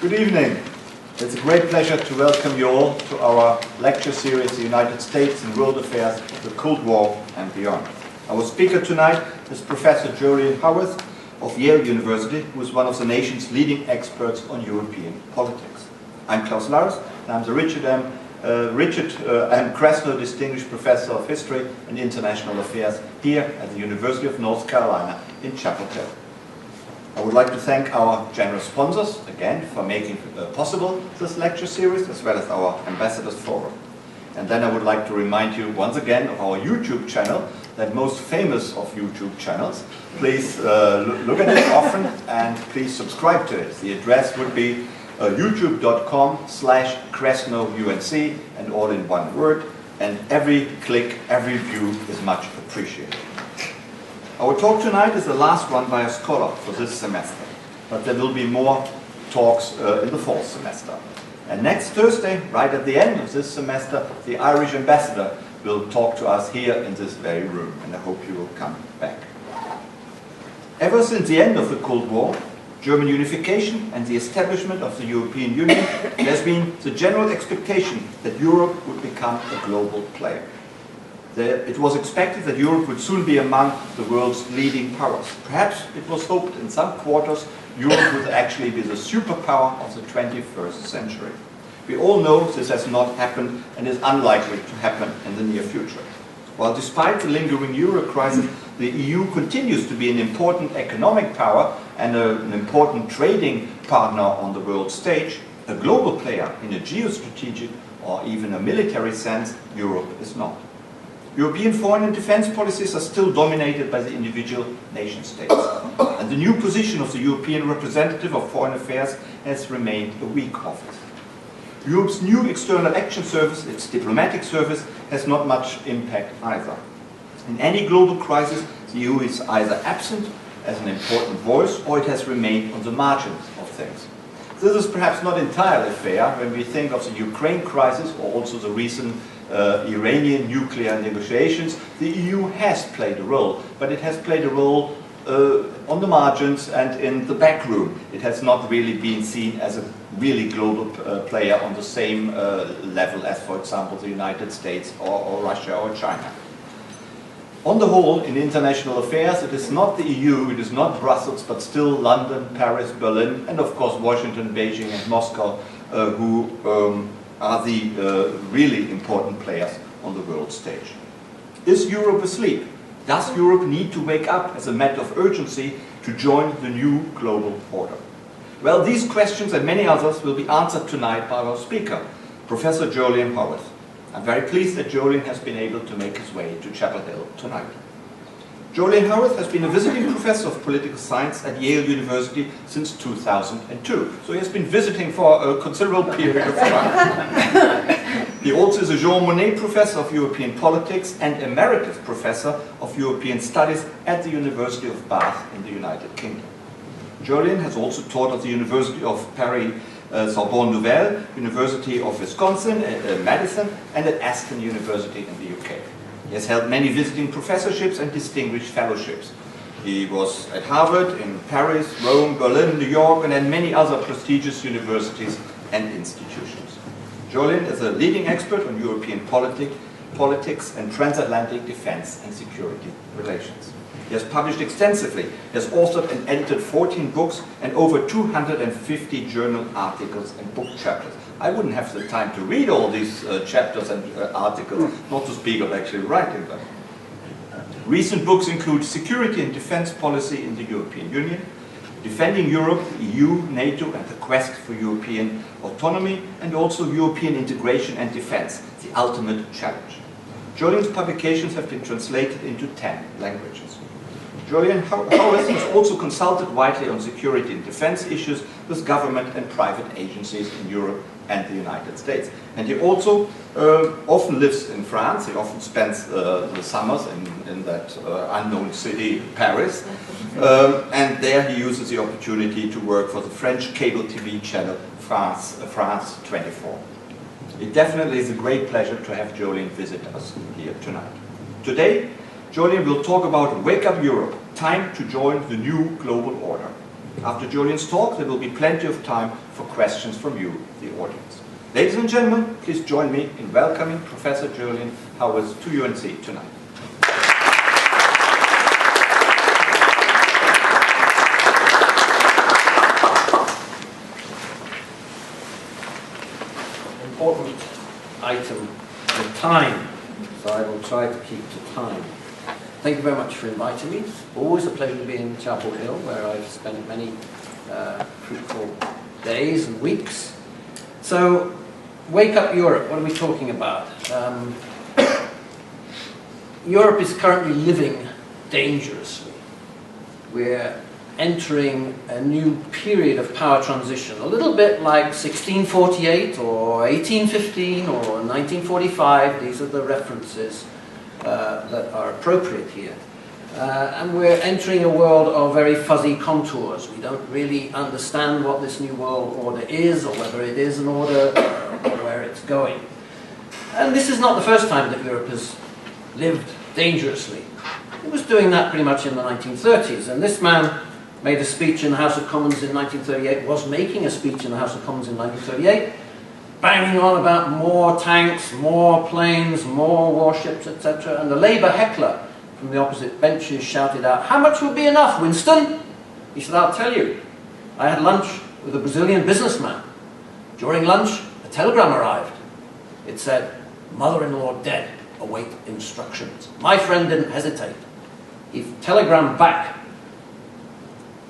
Good evening. It's a great pleasure to welcome you all to our lecture series, The United States and World Affairs, the Cold War and Beyond. Our speaker tonight is Professor Jolyon Howorth of Yale University, who is one of the nation's leading experts on European politics. I'm Klaus Lars, and I'm the Krasno Distinguished Professor of History and International Affairs here at the University of North Carolina in Chapel Hill. I would like to thank our generous sponsors, again, for making possible this lecture series, as well as our Ambassadors Forum. And then I would like to remind you once again of our YouTube channel, that most famous of YouTube channels. Please look at it often and please subscribe to it. The address would be youtube.com/KrasnoUNC, and all in one word. And every click, every view is much appreciated. Our talk tonight is the last one by a scholar for this semester, but there will be more talks in the fall semester. And next Thursday, right at the end of this semester, the Irish ambassador will talk to us here in this very room, and I hope you will come back. Ever since the end of the Cold War, German unification and the establishment of the European Union, there has been the general expectation that Europe would become a global player. It was expected that Europe would soon be among the world's leading powers. Perhaps it was hoped in some quarters Europe would actually be the superpower of the 21st century. We all know this has not happened and is unlikely to happen in the near future. While despite the lingering euro crisis, the EU continues to be an important economic power and an important trading partner on the world stage, a global player in a geostrategic or even a military sense, Europe is not. European foreign and defense policies are still dominated by the individual nation-states, and the new position of the European representative of foreign affairs has remained a weak office. Europe's new external action service, its diplomatic service, has not much impact either. In any global crisis, the EU is either absent as an important voice, or it has remained on the margins of things. This is perhaps not entirely fair when we think of the Ukraine crisis or also the recent Iranian nuclear negotiations. The EU has played a role, but it has played a role on the margins and in the back room. It has not really been seen as a really global player on the same level as, for example, the United States or Russia or China. On the whole, in international affairs, it is not the EU, it is not Brussels, but still London, Paris, Berlin, and of course Washington, Beijing and Moscow who are the really important players on the world stage. Is Europe asleep? Does Europe need to wake up as a matter of urgency to join the new global order? Well, these questions and many others will be answered tonight by our speaker, Professor Jolyon Howorth. I'm very pleased that Jolyon has been able to make his way to Chapel Hill tonight. Jolyon Howorth has been a visiting professor of political science at Yale University since 2002. So he has been visiting for a considerable period of time. He also is a Jean Monnet Professor of European Politics and Emeritus Professor of European Studies at the University of Bath in the United Kingdom. Jolyon has also taught at the University of Paris Sorbonne Nouvelle, University of Wisconsin, Madison, and at Aston University in the UK. He has held many visiting professorships and distinguished fellowships. He was at Harvard, in Paris, Rome, Berlin, New York, and at many other prestigious universities and institutions. Jolyon is a leading expert on European politics and transatlantic defense and security relations. He has published extensively. He has authored and edited 14 books and over 250 journal articles and book chapters. I wouldn't have the time to read all these chapters and articles, not to speak of actually writing them. Recent books include Security and Defense Policy in the European Union, Defending Europe, the EU, Nato, and the Quest for European Autonomy, and also European Integration and Defense, the Ultimate Challenge. Jolyon's publications have been translated into 10 languages. Jolyon Howorth has also consulted widely on security and defense issues with government and private agencies in Europe and the United States. And he also often lives in France. He often spends the summers in that unknown city, Paris. And there he uses the opportunity to work for the French cable TV channel France 24. It definitely is a great pleasure to have Jolyon visit us here tonight. Today, Jolyon will talk about Wake Up Europe, time to join the new global order. After Jolyon's talk, there will be plenty of time for questions from you, the audience. Ladies and gentlemen, please join me in welcoming Professor Jolyon Howorth to UNC tonight. Important item, the time, so I will try to keep to time. Thank you very much for inviting me. It's always a pleasure to be in Chapel Hill, where I've spent many fruitful days and weeks. So, Wake Up Europe, what are we talking about? Europe is currently living dangerously. We're entering a new period of power transition, a little bit like 1648 or 1815 or 1945. These are the references that are appropriate here. And we're entering a world of very fuzzy contours. We don't really understand what this new world order is, or whether it is an order, or where it's going. And this is not the first time that Europe has lived dangerously. It was doing that pretty much in the 1930s, and this man made a speech in the House of Commons in 1938, was making a speech in the House of Commons in 1938, banging on about more tanks, more planes, more warships, etc. And the Labour heckler from the opposite benches shouted out, "How much would be enough, Winston?" He said, "I'll tell you. I had lunch with a Brazilian businessman. During lunch, a telegram arrived. It said, 'Mother-in-law dead, await instructions.' My friend didn't hesitate. He telegrammed back,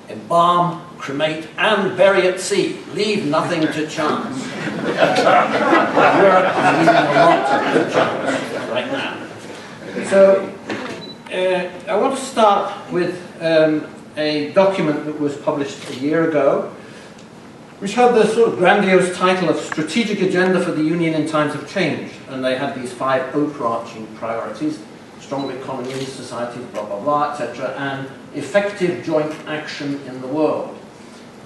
'Embalm, cremate, and bury at sea. Leave nothing to chance.'" Europe is leaving a lot to chance right now. So, I want to start with a document that was published a year ago, which had the sort of grandiose title of Strategic Agenda for the Union in Times of Change. And they had these 5 overarching priorities: stronger economies, societies, blah, blah, blah, etc., and effective joint action in the world.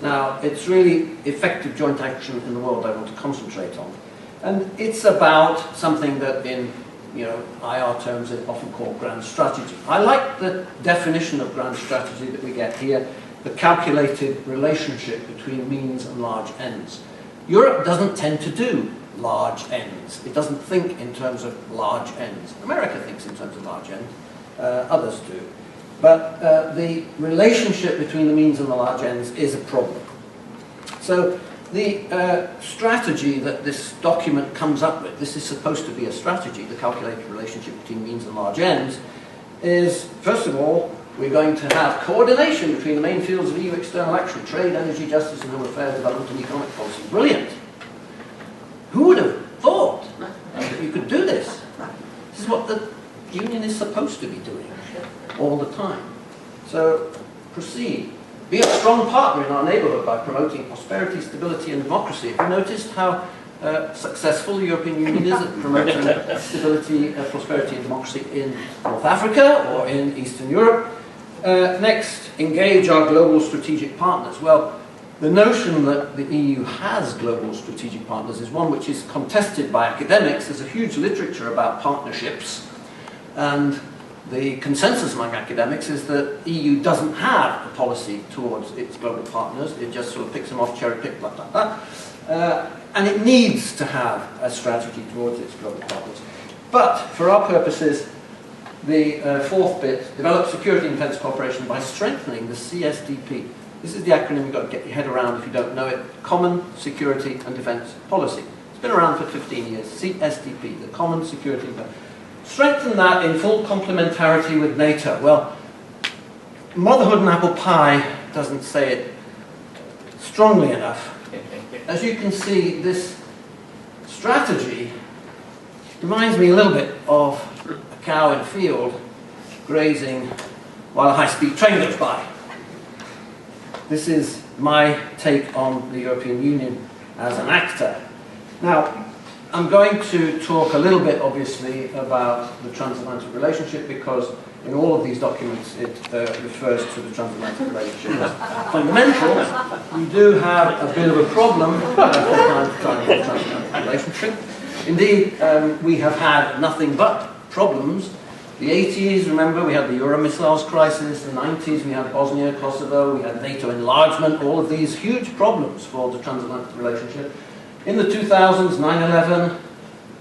Now, it's really effective joint action in the world I want to concentrate on. And it's about something that in IR terms is often called grand strategy. I like the definition of grand strategy that we get here, the calculated relationship between means and large ends. Europe doesn't tend to do large ends. It doesn't think in terms of large ends. America thinks in terms of large ends. Others do. But the relationship between the means and the large ends is a problem. So the strategy that this document comes up with, this is supposed to be a strategy, the calculated relationship between means and large ends, is, first of all, we're going to have coordination between the main fields of EU external action: trade, energy, justice, and home affairs, development, and economic policy. Brilliant. Who would have thought that you could do this? This is what the Union is supposed to be doing all the time. So, proceed. Be a strong partner in our neighbourhood by promoting prosperity, stability, and democracy. Have you noticed how successful the European Union is at promoting stability, prosperity, and democracy in North Africa or in Eastern Europe? Next, engage our global strategic partners. Well, the notion that the EU has global strategic partners is one which is contested by academics. There's a huge literature about partnerships, and the consensus among academics is that EU doesn't have a policy towards its global partners. It just sort of picks them off, cherry-pick, blah, blah, blah. And it needs to have a strategy towards its global partners. But, for our purposes, the 4th bit, develop security and defence cooperation by strengthening the CSDP. This is the acronym you've got to get your head around if you don't know it. Common Security and Defence Policy. It's been around for 15 years. CSDP, the Common Security and Defence. Strengthen that in full complementarity with NATO. Well, motherhood and apple pie doesn't say it strongly enough. As you can see, this strategy reminds me a little bit of a cow in a field grazing while a high-speed train goes by. This is my take on the European Union as an actor. Now, I'm going to talk a little bit, obviously, about the transatlantic relationship, because in all of these documents it refers to the transatlantic relationship as fundamental. We do have a bit of a problem from time to time with the transatlantic relationship. Indeed, we have had nothing but problems The 80s, remember, we had the Euro missiles crisis. The 90s, we had Bosnia, Kosovo, we had NATO enlargement, all of these huge problems for the transatlantic relationship. In the 2000s, 9/11,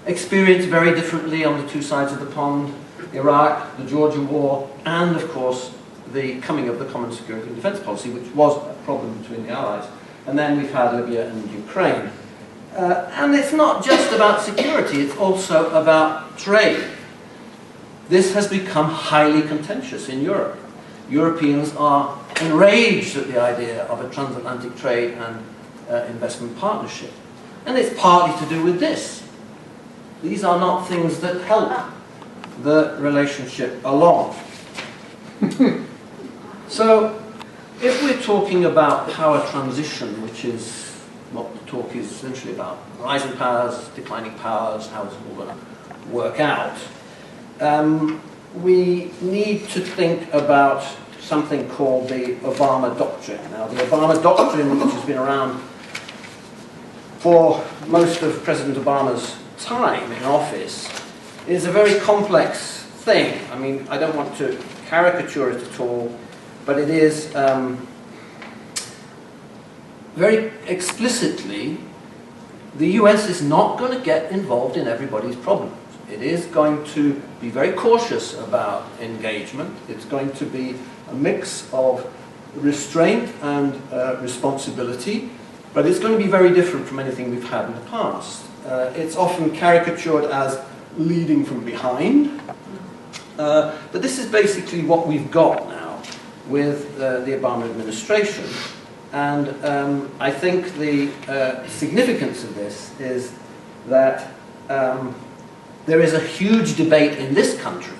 experienced very differently on the two sides of the pond. Iraq, the Georgia War, and of course, the coming of the Common Security and Defence Policy, which was a problem between the Allies. And then we've had Libya and Ukraine. And it's not just about security, it's also about trade. This has become highly contentious in Europe. Europeans are enraged at the idea of a transatlantic trade and investment partnership. And it's partly to do with this. These are not things that help the relationship along. So, if we're talking about power transition, which is what the talk is essentially about, rising powers, declining powers, how it's all going to work out, we need to think about something called the Obama Doctrine. Now, the Obama Doctrine, which has been around for most of President Obama's time in office, is a very complex thing. I mean, I don't want to caricature it at all, but it is very explicitly, the US is not going to get involved in everybody's problems. It is going to be very cautious about engagement. It's going to be a mix of restraint and responsibility, but it's going to be very different from anything we've had in the past. It's often caricatured as leading from behind, but this is basically what we've got now with the Obama administration. And I think the significance of this is that there is a huge debate in this country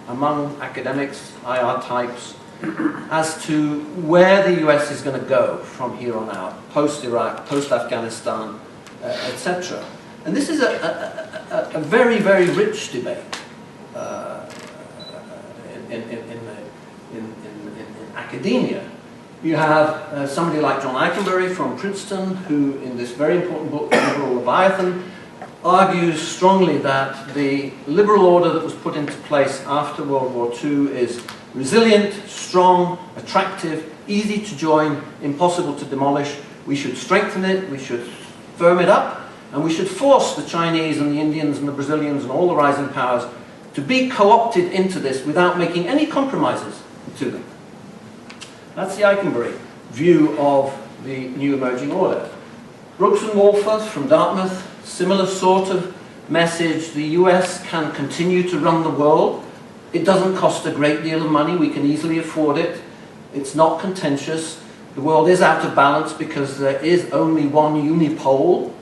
among academics, IR types, as to where the US is going to go from here on out, post-Iraq, post-Afghanistan, etc. And this is a very, very rich debate in academia. You have somebody like John Eikenberry from Princeton, who in this very important book, The Liberal Leviathan, argues strongly that the liberal order that was put into place after World War II is resilient, strong, attractive, easy to join, impossible to demolish. We should strengthen it, we should firm it up, and we should force the Chinese and the Indians and the Brazilians and all the rising powers to be co-opted into this without making any compromises to them. That's the Eikenberry view of the new emerging order. Brooks and Wolfers from Dartmouth, similar sort of message. The US can continue to run the world. It doesn't cost a great deal of money. We can easily afford it. It's not contentious. The world is out of balance because there is only one unipole.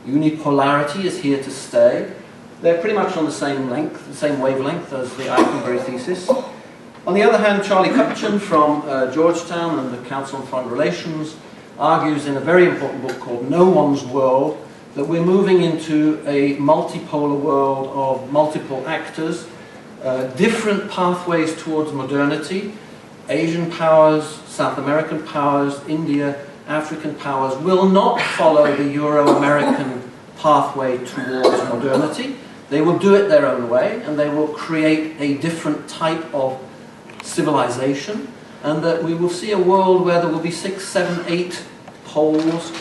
Unipolarity is here to stay. They're pretty much on the same length, the same wavelength as the Eikenberry thesis. On the other hand, Charlie Kupchan from Georgetown and the Council on Foreign Relations argues in a very important book called No One's World that we're moving into a multipolar world of multiple actors, different pathways towards modernity. Asian powers, South American powers, India, African powers will not follow the Euro-American pathway towards modernity. They will do it their own way, and they will create a different type of civilization, and that we will see a world where there will be 6, 7, 8 poles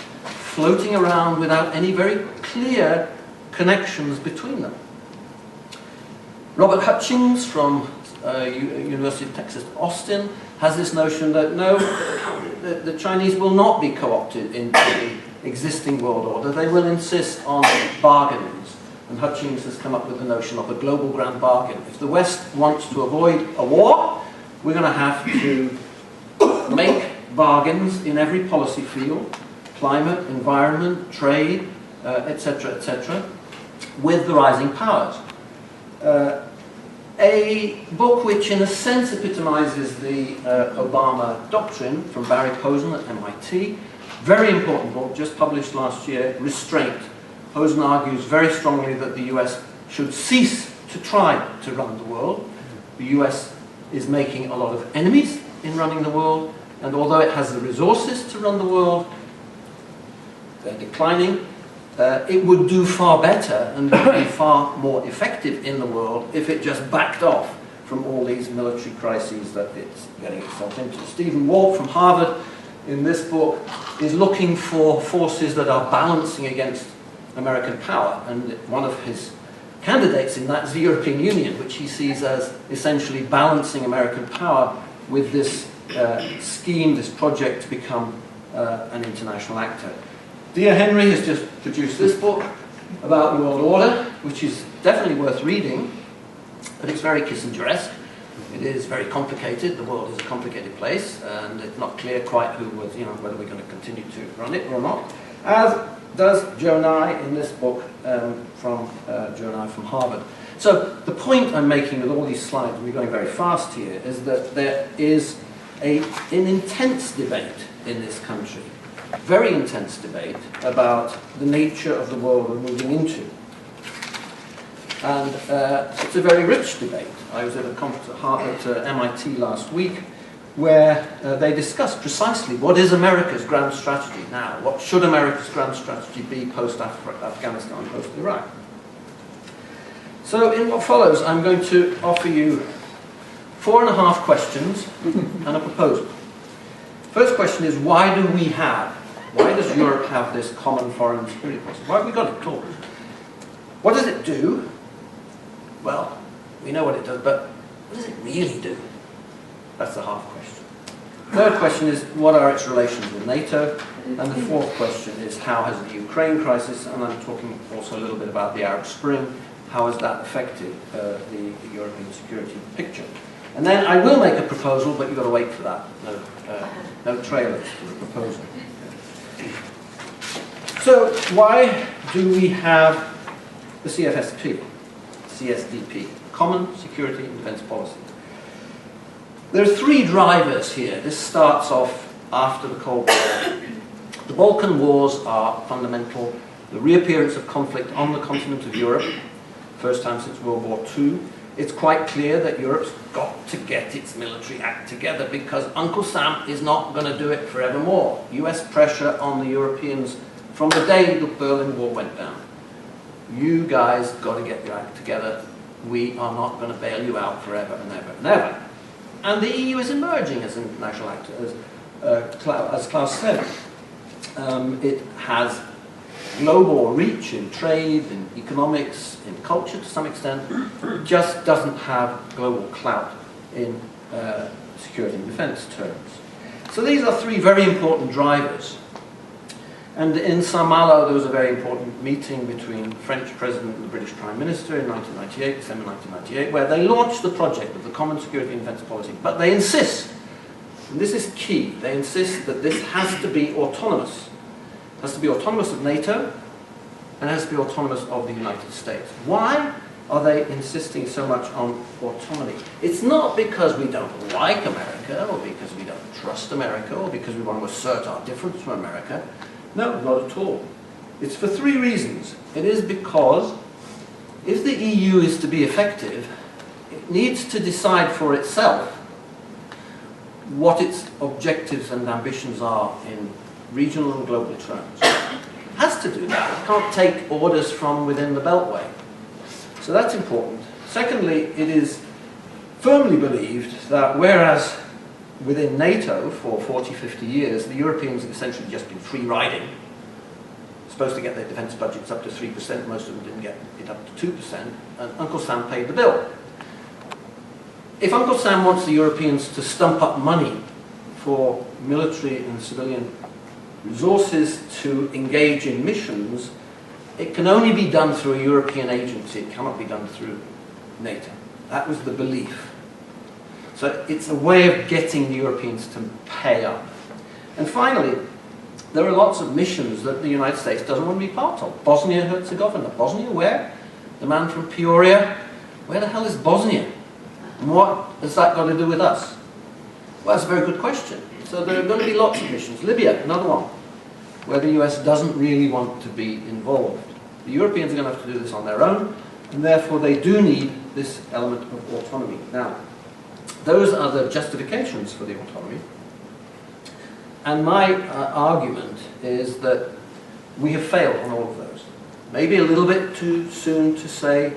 floating around without any very clear connections between them. Robert Hutchings from University of Texas Austin has this notion that no, the Chinese will not be co-opted into the existing world order. They will insist on bargains. And Hutchings has come up with the notion of a global grand bargain. If the West wants to avoid a war, we're going to have to make bargains in every policy field, climate, environment, trade, etc., etc., with the rising powers. A book which in a sense epitomizes the Obama Doctrine from Barry Posen at MIT, very important book, just published last year, Restraint. Posen argues very strongly that the US should cease to try to run the world. The US is making a lot of enemies in running the world, and although it has the resources to run the world, they're declining. it would do far better and would be far more effective in the world if it just backed off from all these military crises that it's getting itself into. Stephen Walt from Harvard, in this book, is looking for forces that are balancing against American power, and one of his candidates in that is the European Union, which he sees as essentially balancing American power with this scheme, this project to become an international actor. Dear Henry has just produced this book about the world order, which is definitely worth reading, but it's very Kissinger-esque. It is very complicated. The world is a complicated place, and it's not clear quite who was, whether we're going to continue to run it or not. As does Joe Nye in this book from Joe Nye from Harvard. So the point I'm making with all these slides, and we're going very fast here, is that there is an intense debate in this country, very intense debate about the nature of the world we're moving into. And it's a very rich debate. I was at a conference at MIT last week where they discussed precisely what is America's grand strategy now. What should America's grand strategy be post-Afghanistan, post-Iraq? So in what follows, I'm going to offer you 4.5 questions and a proposal. First question is, why does Europe have this common foreign security policy? Why have we got it called? What does it do? Well, we know what it does, but what does it really do? That's the half question. Third question is, what are its relations with NATO? And the fourth question is, how has the Ukraine crisis, and I'm talking also a little bit about the Arab Spring, how has that affected the European security picture? And then I will make a proposal, but you've got to wait for that. No trailers for the proposal. So why do we have the CFSP, CSDP, Common Security and Defence Policy? There are 3 drivers here. This starts off after the Cold War. The Balkan Wars are fundamental. The reappearance of conflict on the continent of Europe, first time since World War II. It's quite clear that Europe's got to get its military act together because Uncle Sam is not going to do it forevermore. US pressure on the Europeans from the day the Berlin Wall went down. You guys got to get your act together. We are not going to bail you out forever and ever and ever. And the EU is emerging as an international actor, as Klaus said. It has global reach in trade, in economics, in culture to some extent. It just doesn't have global clout in security and defense terms. So these are 3 very important drivers. And in Saint Malo, there was a very important meeting between the French President and the British Prime Minister in 1998, December 1998, where they launched the project of the Common Security and Defence Policy. But they insist, and this is key, they insist that this has to be autonomous. It has to be autonomous of NATO, and it has to be autonomous of the United States. Why are they insisting so much on autonomy? It's not because we don't like America, or because we don't trust America, or because we want to assert our difference from America. No, not at all. It's for 3 reasons. It is because if the EU is to be effective, it needs to decide for itself what its objectives and ambitions are in regional and global terms. It has to do that. It can't take orders from within the Beltway. So that's important. Secondly, it is firmly believed that whereas within NATO for 40, 50 years, the Europeans have essentially just been free riding, supposed to get their defence budgets up to 3%, most of them didn't get it up to 2%, and Uncle Sam paid the bill. If Uncle Sam wants the Europeans to stump up money for military and civilian resources to engage in missions, it can only be done through a European agency. It cannot be done through NATO. That was the belief. So it's a way of getting the Europeans to pay up. And finally, there are lots of missions that the United States doesn't want to be part of. Bosnia-Herzegovina. Bosnia where? The man from Peoria. Where the hell is Bosnia? And what has that got to do with us? Well, that's a very good question. So there are going to be lots of missions. Libya, another one, where the US doesn't really want to be involved. The Europeans are going to have to do this on their own, and therefore they do need this element of autonomy. Now, those are the justifications for the autonomy. And my argument is that we have failed on all of those. maybe a little bit too soon to say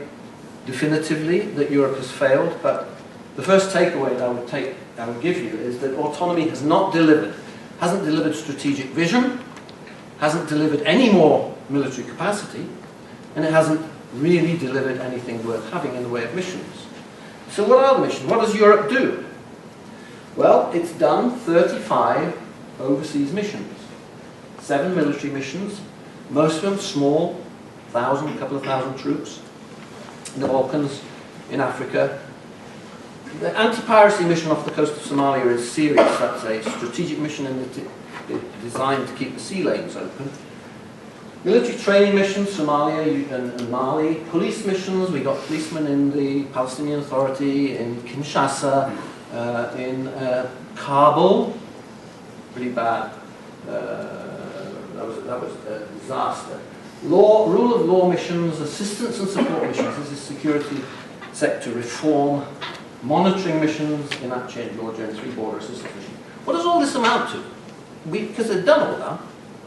definitively that Europe has failed, but the first takeaway that I would give you is that autonomy has not delivered, hasn't delivered strategic vision, hasn't delivered any more military capacity, and it hasn't really delivered anything worth having in the way of missions. So what are the missions? What does Europe do? Well, it's done 35 overseas missions. 7 military missions, most of them small, a couple of thousand troops, in the Balkans, in Africa. The anti-piracy mission off the coast of Somalia is serious. That's a strategic mission and it's designed to keep the sea lanes open. Military training missions, Somalia and Mali. Police missions, we got policemen in the Palestinian Authority, in Kinshasa, in Kabul. Pretty bad. That was a disaster. Rule of law missions, assistance and support missions. This is security sector reform. Monitoring missions in Aceh and Georgia and 3 border assistance missions. What does all this amount to? Because they've done all that,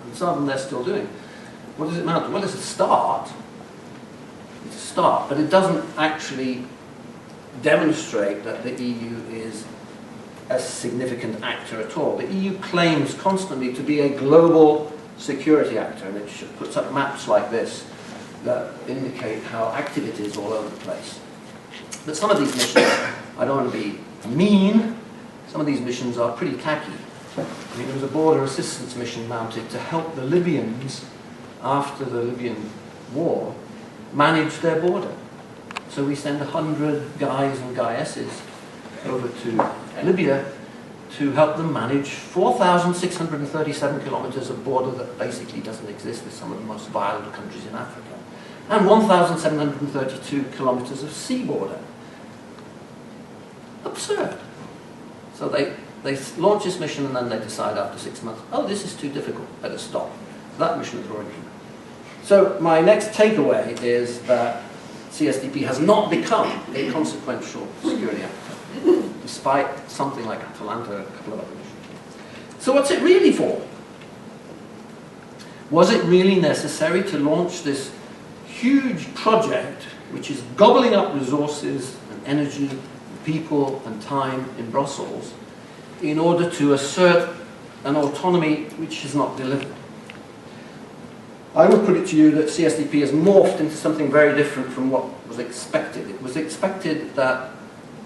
and some of them they're still doing. What does it amount to? Well, it's a start. It's a start, but it doesn't actually demonstrate that the EU is a significant actor at all. The EU claims constantly to be a global security actor, and it puts up maps like this that indicate how active it is all over the place. But some of these missions, I don't want to be mean, some of these missions are pretty tacky. I mean, there was a border assistance mission mounted to help the Libyans, after the Libyan war, manage their border. So we send 100 guys and guyesses over to Libya to help them manage 4,637 kilometers of border that basically doesn't exist with some of the most violent countries in Africa, and 1,732 kilometers of sea border. Absurd. So they launch this mission and then they decide after 6 months, oh, this is too difficult, better stop. That mission is already. So my next takeaway is that CSDP has not become a consequential security actor, despite something like Atalanta, a couple of other missions. So what's it really for? Was it really necessary to launch this huge project which is gobbling up resources and energy, people and time in Brussels in order to assert an autonomy which is not delivered? I would put it to you that CSDP has morphed into something very different from what was expected. It was expected that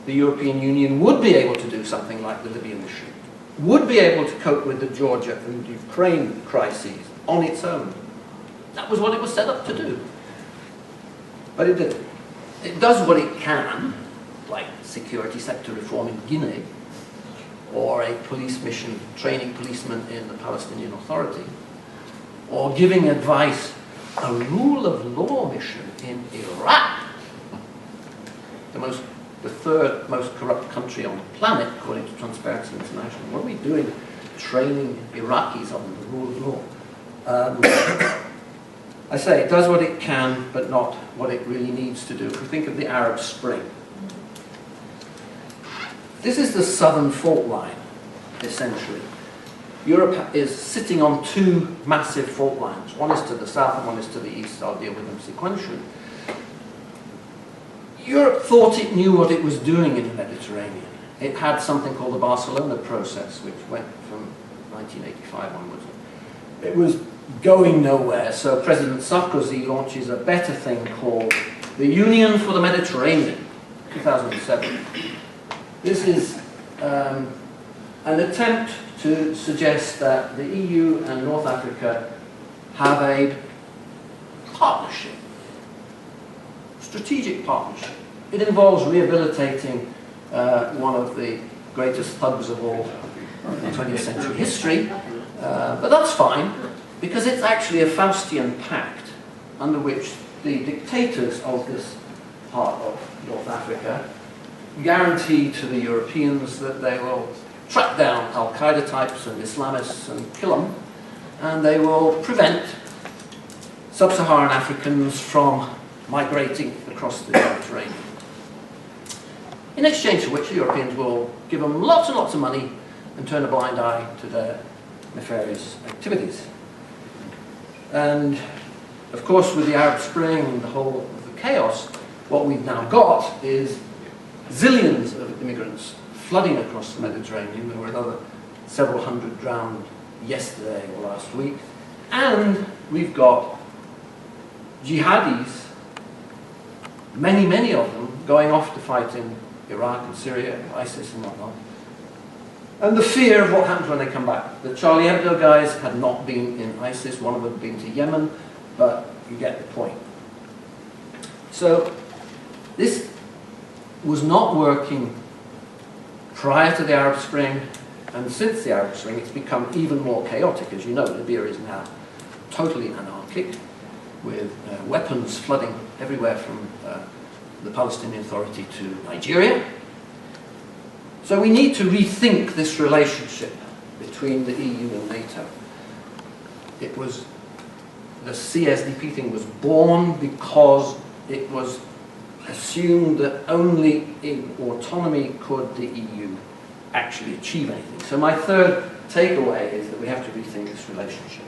the European Union would be able to do something like the Libyan mission, would be able to cope with the Georgia and Ukraine crises on its own. That was what it was set up to do. But it didn't. It does what it can, like security sector reform in Guinea, or a police mission training policemen in the Palestinian Authority, or giving advice, a rule of law mission in Iraq, the 3rd most corrupt country on the planet, according to Transparency International. What are we doing training Iraqis on the rule of law? I say it does what it can, but not what it really needs to do. If we think of the Arab Spring, this is the southern fault line, essentially. Europe is sitting on 2 massive fault lines. One is to the south and one is to the east. I'll deal with them sequentially. Europe thought it knew what it was doing in the Mediterranean. It had something called the Barcelona process, which went from 1985 onwards. It was going nowhere, so President Sarkozy launches a better thing called the Union for the Mediterranean, 2007. This is an attempt to suggest that the EU and North Africa have a partnership, strategic partnership. It involves rehabilitating one of the greatest thugs of all in 20th century history, but that's fine, because it's actually a Faustian pact under which the dictators of this part of North Africa guarantee to the Europeans that they will track down Al-Qaeda types and Islamists and kill them, and they will prevent sub-Saharan Africans from migrating across the Mediterranean. In exchange for which the Europeans will give them lots and lots of money and turn a blind eye to their nefarious activities. And of course, with the Arab Spring and the whole of the chaos, what we've now got is zillions of immigrants flooding across the Mediterranean. There were another several hundred drowned yesterday or last week. And we've got jihadis, many, many of them, going off to fight in Iraq and Syria, ISIS and whatnot. And the fear of what happens when they come back. The Charlie Hebdo guys had not been in ISIS, one of them had been to Yemen, but you get the point. So this was not working prior to the Arab Spring, and since the Arab Spring it's become even more chaotic. As you know, Libya is now totally anarchic, with weapons flooding everywhere from the Palestinian Authority to Nigeria. So we need to rethink this relationship between the EU and NATO. It was, the CSDP thing was born because it was assumed that only in autonomy could the EU actually achieve anything. So my third takeaway is that we have to rethink this relationship.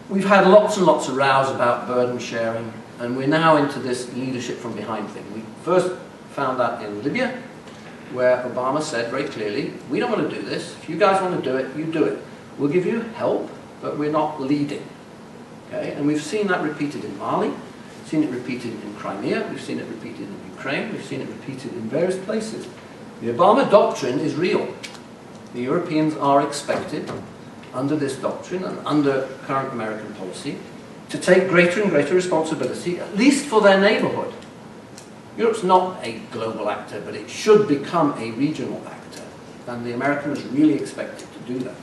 We've had lots and lots of rows about burden sharing, and we're now into this leadership from behind thing. We first found that in Libya, where Obama said very clearly, we don't want to do this. If you guys want to do it, you do it. We'll give you help, but we're not leading. Okay? And we've seen that repeated in Mali, we've seen it repeated in Crimea, we've seen it repeated in Ukraine, we've seen it repeated in various places. The Obama doctrine is real. The Europeans are expected, under this doctrine and under current American policy, to take greater and greater responsibility, at least for their neighborhood. Europe's not a global actor, but it should become a regional actor, and the Americans really expected to do that.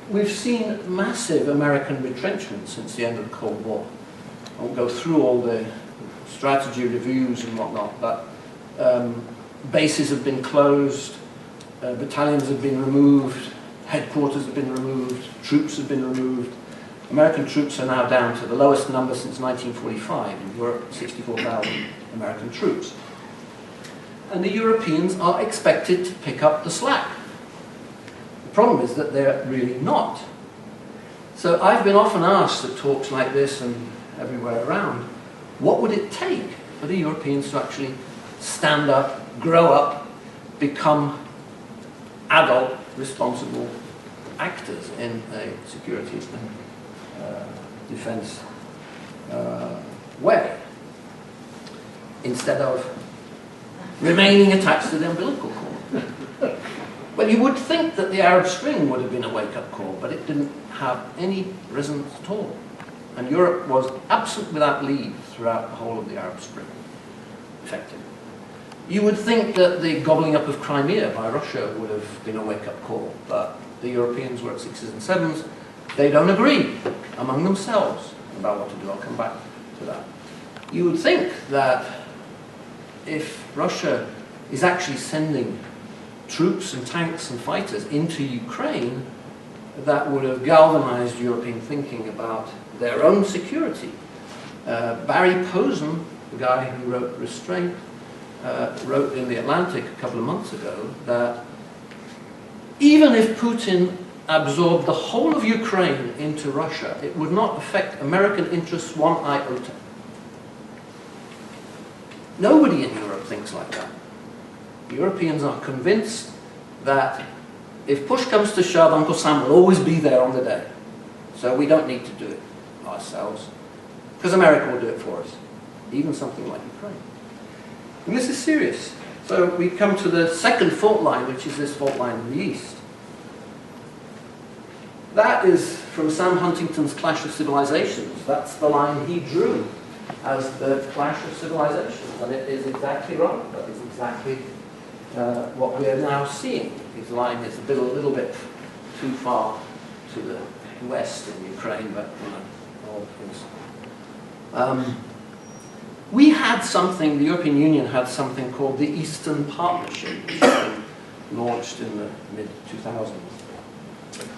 We've seen massive American retrenchment since the end of the Cold War. I won't go through all the strategy reviews and whatnot, but bases have been closed, battalions have been removed, headquarters have been removed, troops have been removed. American troops are now down to the lowest number since 1945. In Europe, 64,000 American troops. And the Europeans are expected to pick up the slack. The problem is that they're really not. So I've been often asked at talks like this and everywhere around, what would it take for the Europeans to actually stand up, grow up, become adult, responsible actors in a security defense way, instead of remaining attached to the umbilical cord? Well, you would think that the Arab Spring would have been a wake-up call, but it didn't have any resonance at all. And Europe was absent without leave throughout the whole of the Arab Spring, effectively. You would think that the gobbling up of Crimea by Russia would have been a wake-up call, but the Europeans were at sixes and sevens. They don't agree among themselves about what to do. I'll come back to that. You would think that if Russia is actually sending troops and tanks and fighters into Ukraine, that would have galvanized European thinking about their own security. Barry Posen, the guy who wrote Restraint, wrote in the Atlantic a couple of months ago that even if Putin absorbed the whole of Ukraine into Russia, it would not affect American interests one iota. Nobody in Europe thinks like that. The Europeans are convinced that if push comes to shove, Uncle Sam will always be there on the day. So we don't need to do it ourselves, because America will do it for us, even something like Ukraine. And this is serious. So we come to the second fault line, which is this fault line in the east. That is from Sam Huntington's Clash of Civilizations. That's the line he drew as the clash of civilizations. And it is exactly right. That is exactly what we are now seeing. His line is a little bit too far to the west in Ukraine, but you know, all is. We had something, the European Union had something called the Eastern Partnership, which was launched in the mid-2000s,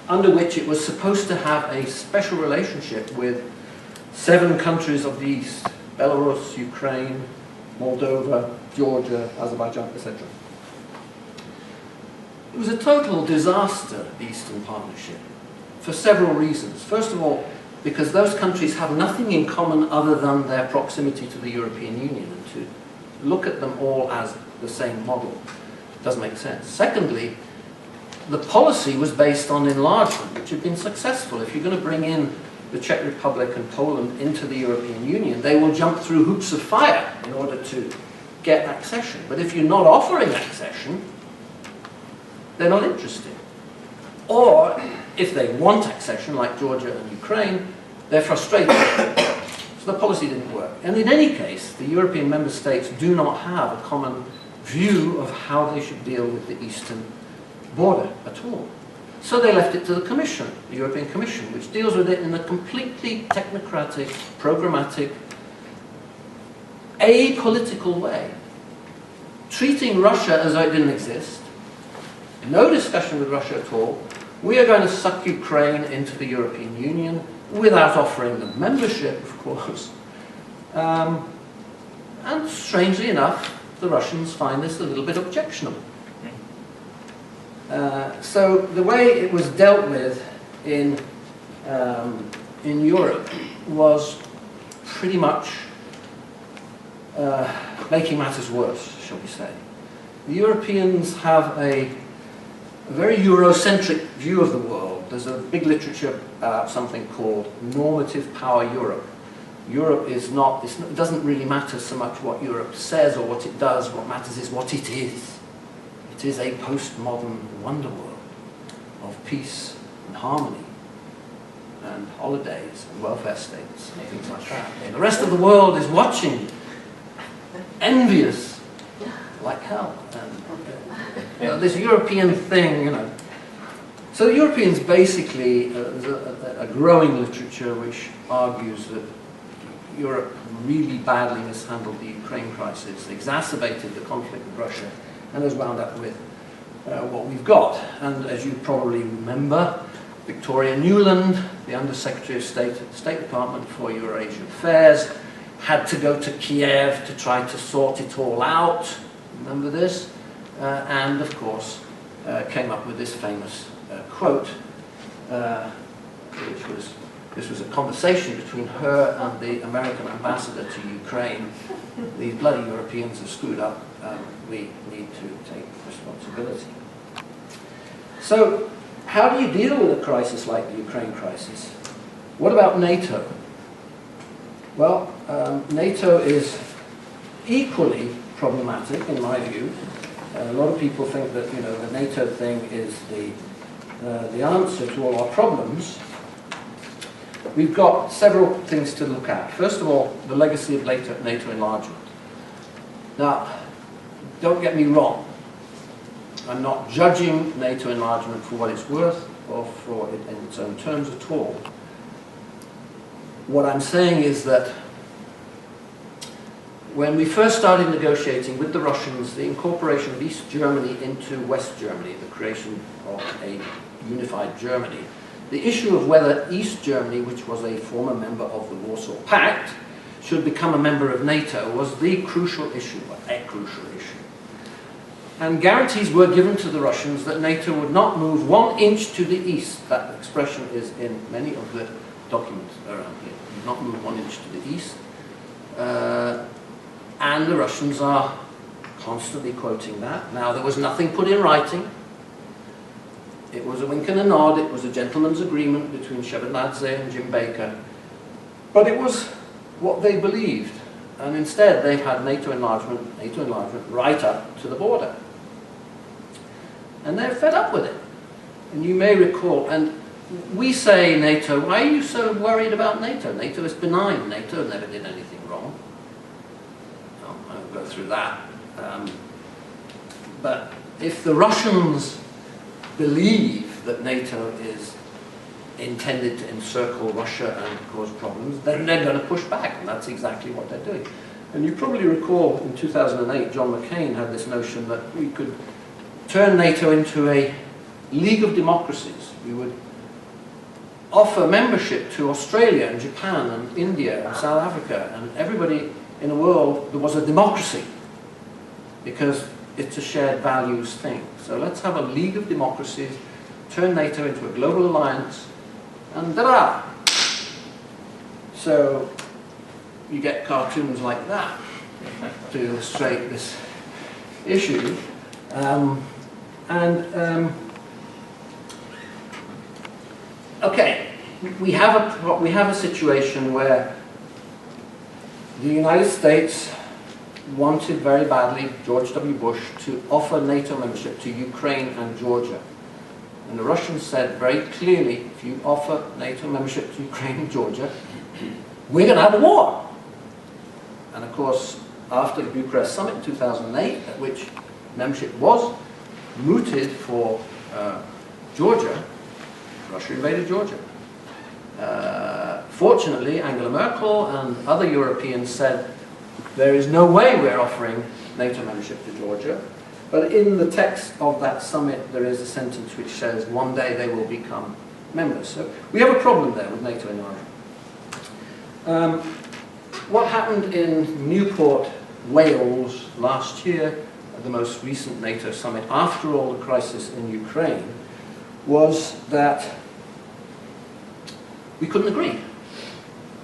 under which it was supposed to have a special relationship with 7 countries of the East: Belarus, Ukraine, Moldova, Georgia, Azerbaijan, etc. It was a total disaster, the Eastern Partnership, for several reasons. First of all, because those countries have nothing in common other than their proximity to the European Union, and to look at them all as the same model doesn't make sense. Secondly, the policy was based on enlargement, which had been successful. If you're going to bring in the Czech Republic and Poland into the European Union, they will jump through hoops of fire in order to get accession. But if you're not offering accession, they're not interested. Or, if they want accession, like Georgia and Ukraine, they're frustrated. So the policy didn't work. And in any case, the European member states do not have a common view of how they should deal with the eastern border at all. So they left it to the Commission, the European Commission, which deals with it in a completely technocratic, programmatic, apolitical way, treating Russia as though it didn't exist. No discussion with Russia at all. We are going to suck Ukraine into the European Union without offering them membership, of course. And strangely enough, the Russians find this a little bit objectionable. So the way it was dealt with in Europe was pretty much making matters worse, shall we say. The Europeans have a very Eurocentric view of the world. There's a big literature about something called normative power Europe. Europe is not, it doesn't really matter so much what Europe says or what it does. What matters is what it is. It is a postmodern wonder world of peace and harmony and holidays and welfare states and things like that. And the rest of the world is watching, envious like hell. And, this European thing, So the Europeans basically, there's a growing literature which argues that Europe really badly mishandled the Ukraine crisis, exacerbated the conflict with Russia, and has wound up with what we've got. And as you probably remember, Victoria Nuland, the Under-Secretary of State at the State Department for Eurasian Affairs, had to go to Kiev to try to sort it all out. Remember this? And of course, came up with this famous quote, this was a conversation between her and the American ambassador to Ukraine. These bloody Europeans have screwed up. We need to take responsibility. So, how do you deal with a crisis like the Ukraine crisis? What about NATO? Well, NATO is equally problematic, in my view. A lot of people think that the NATO thing is the answer to all our problems. We've got several things to look at. First of all, the legacy of NATO enlargement. Now, don't get me wrong. I'm not judging NATO enlargement for what it's worth or for it in its own terms at all. What I'm saying is that when we first started negotiating with the Russians the incorporation of East Germany into West Germany, the creation of a unified Germany, the issue of whether East Germany, which was a former member of the Warsaw Pact, should become a member of NATO was the crucial issue, a crucial issue. And guarantees were given to the Russians that NATO would not move 1 inch to the east. That expression is in many of the documents around here. Would not move 1 inch to the east. And the Russians are constantly quoting that. Now, there was nothing put in writing. It was a wink and a nod. It was a gentleman's agreement between Shevardnadze and Jim Baker. But it was what they believed. And instead, they've had NATO enlargement right up to the border. And they're fed up with it. And you may recall, and we say NATO, why are you so worried about NATO? NATO is benign. NATO never did anything wrong. I won't go through that. But if the Russians believe that NATO is intended to encircle Russia and cause problems, then they're going to push back, and that's exactly what they're doing. And you probably recall in 2008, John McCain had this notion that we could turn NATO into a league of democracies. We would offer membership to Australia and Japan and India and South Africa and everybody in the world that was a democracy. Because it's a shared values thing. So let's have a league of democracies, turn NATO into a global alliance, and da-da! So you get cartoons like that to illustrate this issue. Okay, we have a situation where the United States wanted very badly, George W. Bush, to offer NATO membership to Ukraine and Georgia. And the Russians said very clearly, if you offer NATO membership to Ukraine and Georgia, we're going to have a war. And of course, after the Bucharest Summit in 2008, at which membership was mooted for Georgia, Russia invaded Georgia. Fortunately, Angela Merkel and other Europeans said, there is no way we're offering NATO membership to Georgia. But in the text of that summit, there is a sentence which says, one day they will become members. So we have a problem there with NATO enlargement. What happened in Newport, Wales last year, at the most recent NATO summit, after all the crisis in Ukraine, was that we couldn't agree,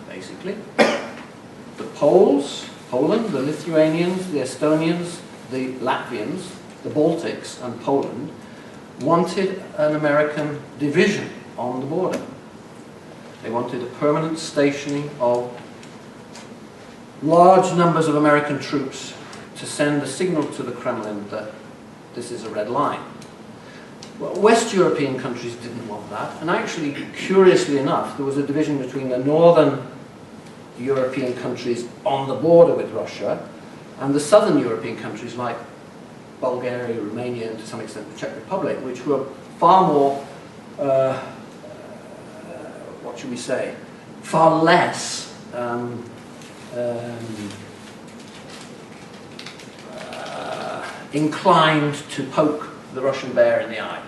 basically. The Poland, the Lithuanians, the Estonians, the Latvians, the Baltics and Poland wanted an American division on the border. They wanted a permanent stationing of large numbers of American troops to send a signal to the Kremlin that this is a red line. Well, West European countries didn't want that, and actually, curiously enough, there was a division between the northern European countries on the border with Russia and the southern European countries like Bulgaria, Romania, and to some extent the Czech Republic, which were far more, what should we say, far less inclined to poke the Russian bear in the eye.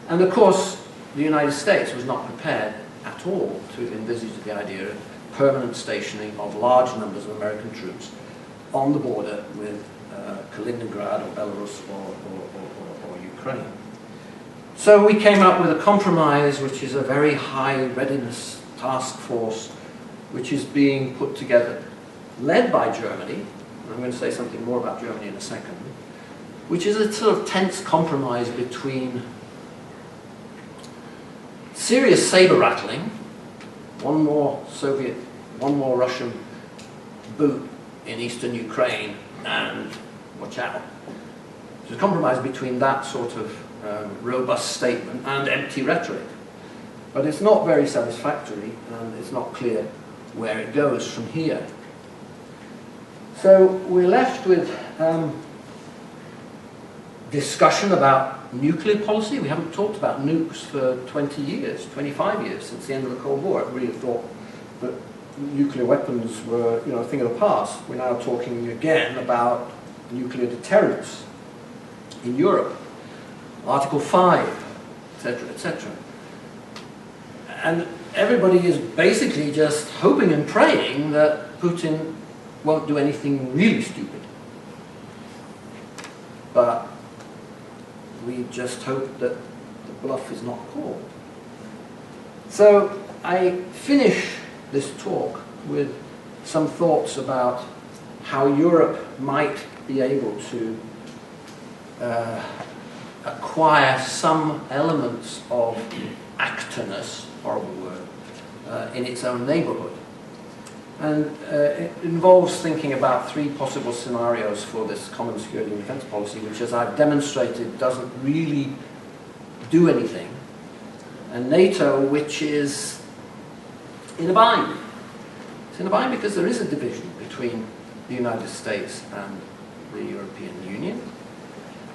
And of course, the United States was not prepared at all to envisage the idea of permanent stationing of large numbers of American troops on the border with Kaliningrad or Belarus or Ukraine. So we came up with a compromise, which is a very high readiness task force, which is being put together, led by Germany. I'm going to say something more about Germany in a second, which is a sort of tense compromise between serious saber rattling, one more Soviet, one more Russian boot in eastern Ukraine, and watch out. There's a compromise between that sort of robust statement and empty rhetoric. But it's not very satisfactory, and it's not clear where it goes from here. So we're left with discussion about nuclear policy. We haven't talked about nukes for 20 years, 25 years, since the end of the Cold War. I really thought that nuclear weapons were, a thing of the past. We're now talking again about nuclear deterrence in Europe, Article 5, etc., etc. And everybody is basically just hoping and praying that Putin won't do anything really stupid. But we just hope that the bluff is not called. So I finish this talk with some thoughts about how Europe might be able to acquire some elements of actorness, horrible word, in its own neighborhood. And it involves thinking about three possible scenarios for this common security and defense policy, which, as I've demonstrated, doesn't really do anything. And NATO, which is in a bind. It's in a bind because there is a division between the United States and the European Union.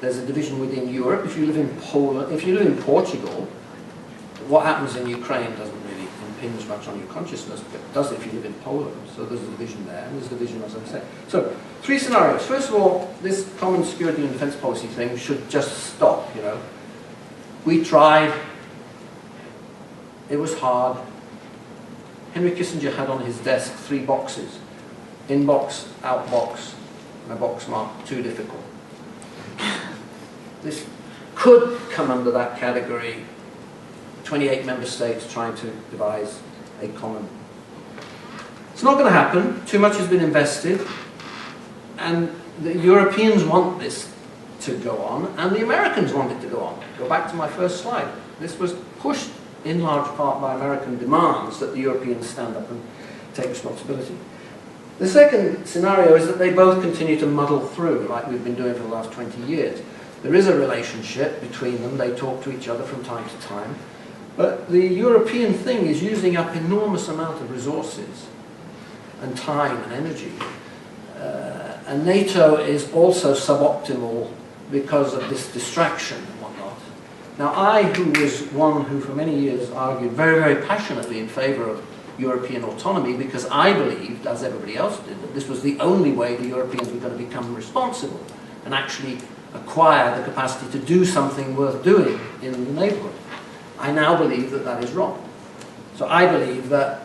There's a division within Europe. If you live in Poland, if you live in Portugal, what happens in Ukraine doesn't really impinge much on your consciousness, but it does if you live in Poland. So there's a division there, and there's a division, as I say. So, three scenarios. First of all, this common security and defense policy thing should just stop, We tried. It was hard. Henry Kissinger had on his desk 3 boxes. Inbox, outbox, my box marked too difficult. This could come under that category, 28 member states trying to devise a common. It's not going to happen, too much has been invested, and the Europeans want this to go on, and the Americans want it to go on. Go back to my first slide. This was pushed in large part by American demands that the Europeans stand up and take responsibility. The second scenario is that they both continue to muddle through, like we've been doing for the last 20 years. There is a relationship between them, they talk to each other from time to time, but the European thing is using up enormous amount of resources and time and energy. And NATO is also suboptimal because of this distraction and whatnot. Now I, who was one who for many years argued very, very passionately in favour of European autonomy because I believed, as everybody else did, that this was the only way the Europeans were going to become responsible and actually acquire the capacity to do something worth doing in the neighbourhood. I now believe that that is wrong. So I believe that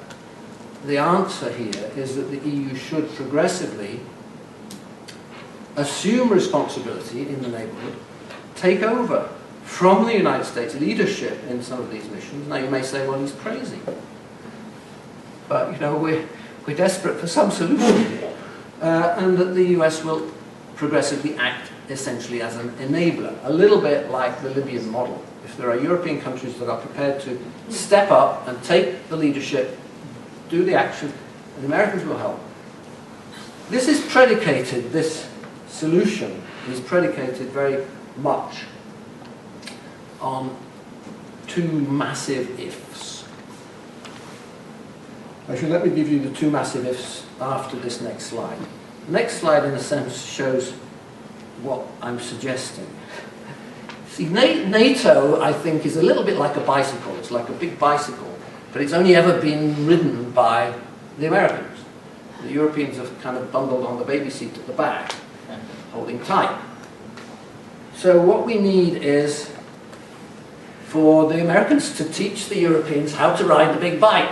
the answer here is that the EU should progressively assume responsibility in the neighbourhood, take over from the United States leadership in some of these missions. Now you may say, well, he's crazy. But, you know, we're desperate for some solution here. And that the US will progressively act essentially as an enabler, a little bit like the Libyan model. If there are European countries that are prepared to step up and take the leadership, do the action, and the Americans will help. This is predicated, this solution is predicated very much on two massive ifs. Actually, let me give you the two massive ifs after this next slide. The next slide, in a sense, shows what I'm suggesting. See, NATO, I think, is a little bit like a bicycle. It's like a big bicycle, but it's only ever been ridden by the Americans. The Europeans have kind of bundled on the baby seat at the back, holding tight. So what we need is for the Americans to teach the Europeans how to ride the big bike.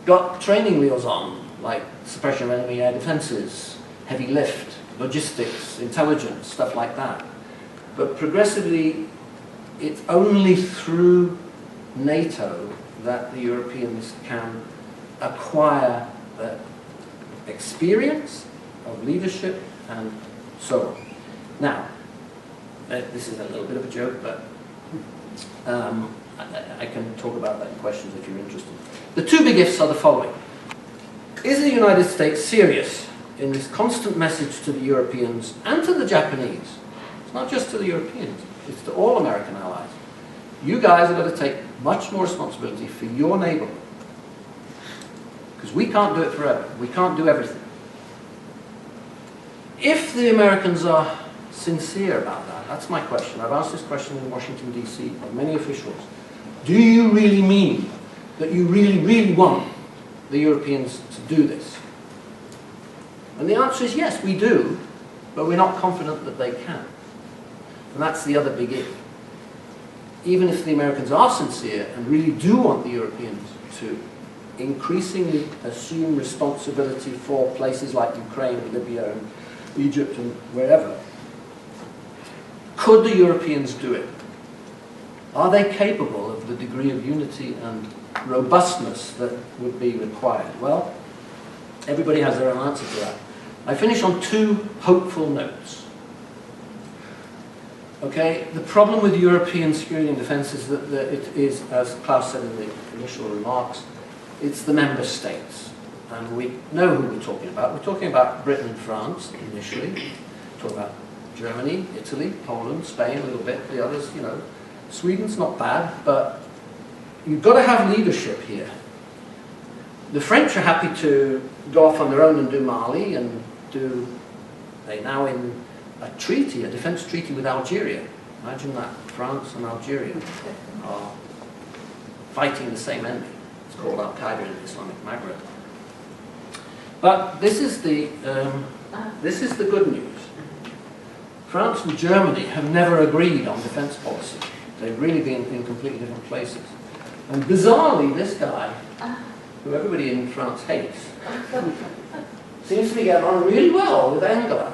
Got training wheels on, like suppression of enemy air defenses, heavy lift, logistics, intelligence, stuff like that. But progressively, it's only through NATO that the Europeans can acquire the experience of leadership and so on. Now, this is a little bit of a joke, but I can talk about that in questions if you're interested. The two big ifs are the following. Is the United States serious in this constant message to the Europeans and to the Japanese? It's not just to the Europeans, it's to all American allies. You guys are going to take much more responsibility for your neighborhood. Because we can't do it forever. We can't do everything. If the Americans are sincere about that, that's my question. I've asked this question in Washington, D.C. by many officials. Do you really mean that you really, really want the Europeans to do this? And the answer is yes, we do, but we're not confident that they can. And that's the other big if. Even if the Americans are sincere and really do want the Europeans to increasingly assume responsibility for places like Ukraine and Libya and Egypt and wherever, could the Europeans do it? Are they capable of the degree of unity and robustness that would be required? Well, everybody has their own answer to that. I finish on two hopeful notes. Okay, the problem with European security and defence is that it is, as Klaus said in the initial remarks, it's the member states. And we know who we're talking about. We're talking about Britain and France initially. We're talking about Germany, Italy, Poland, Spain a little bit. The others, you know, Sweden's not bad, but you've got to have leadership here. The French are happy to go off on their own and do Mali and do, they're now in a treaty, a defence treaty with Algeria. Imagine that, France and Algeria are fighting the same enemy. It's called Al-Qaeda in the Islamic Maghreb. But this is the good news. France and Germany have never agreed on defence policy. They've really been in completely different places. And bizarrely, this guy, who everybody in France hates, seems to be getting on really well with Angela.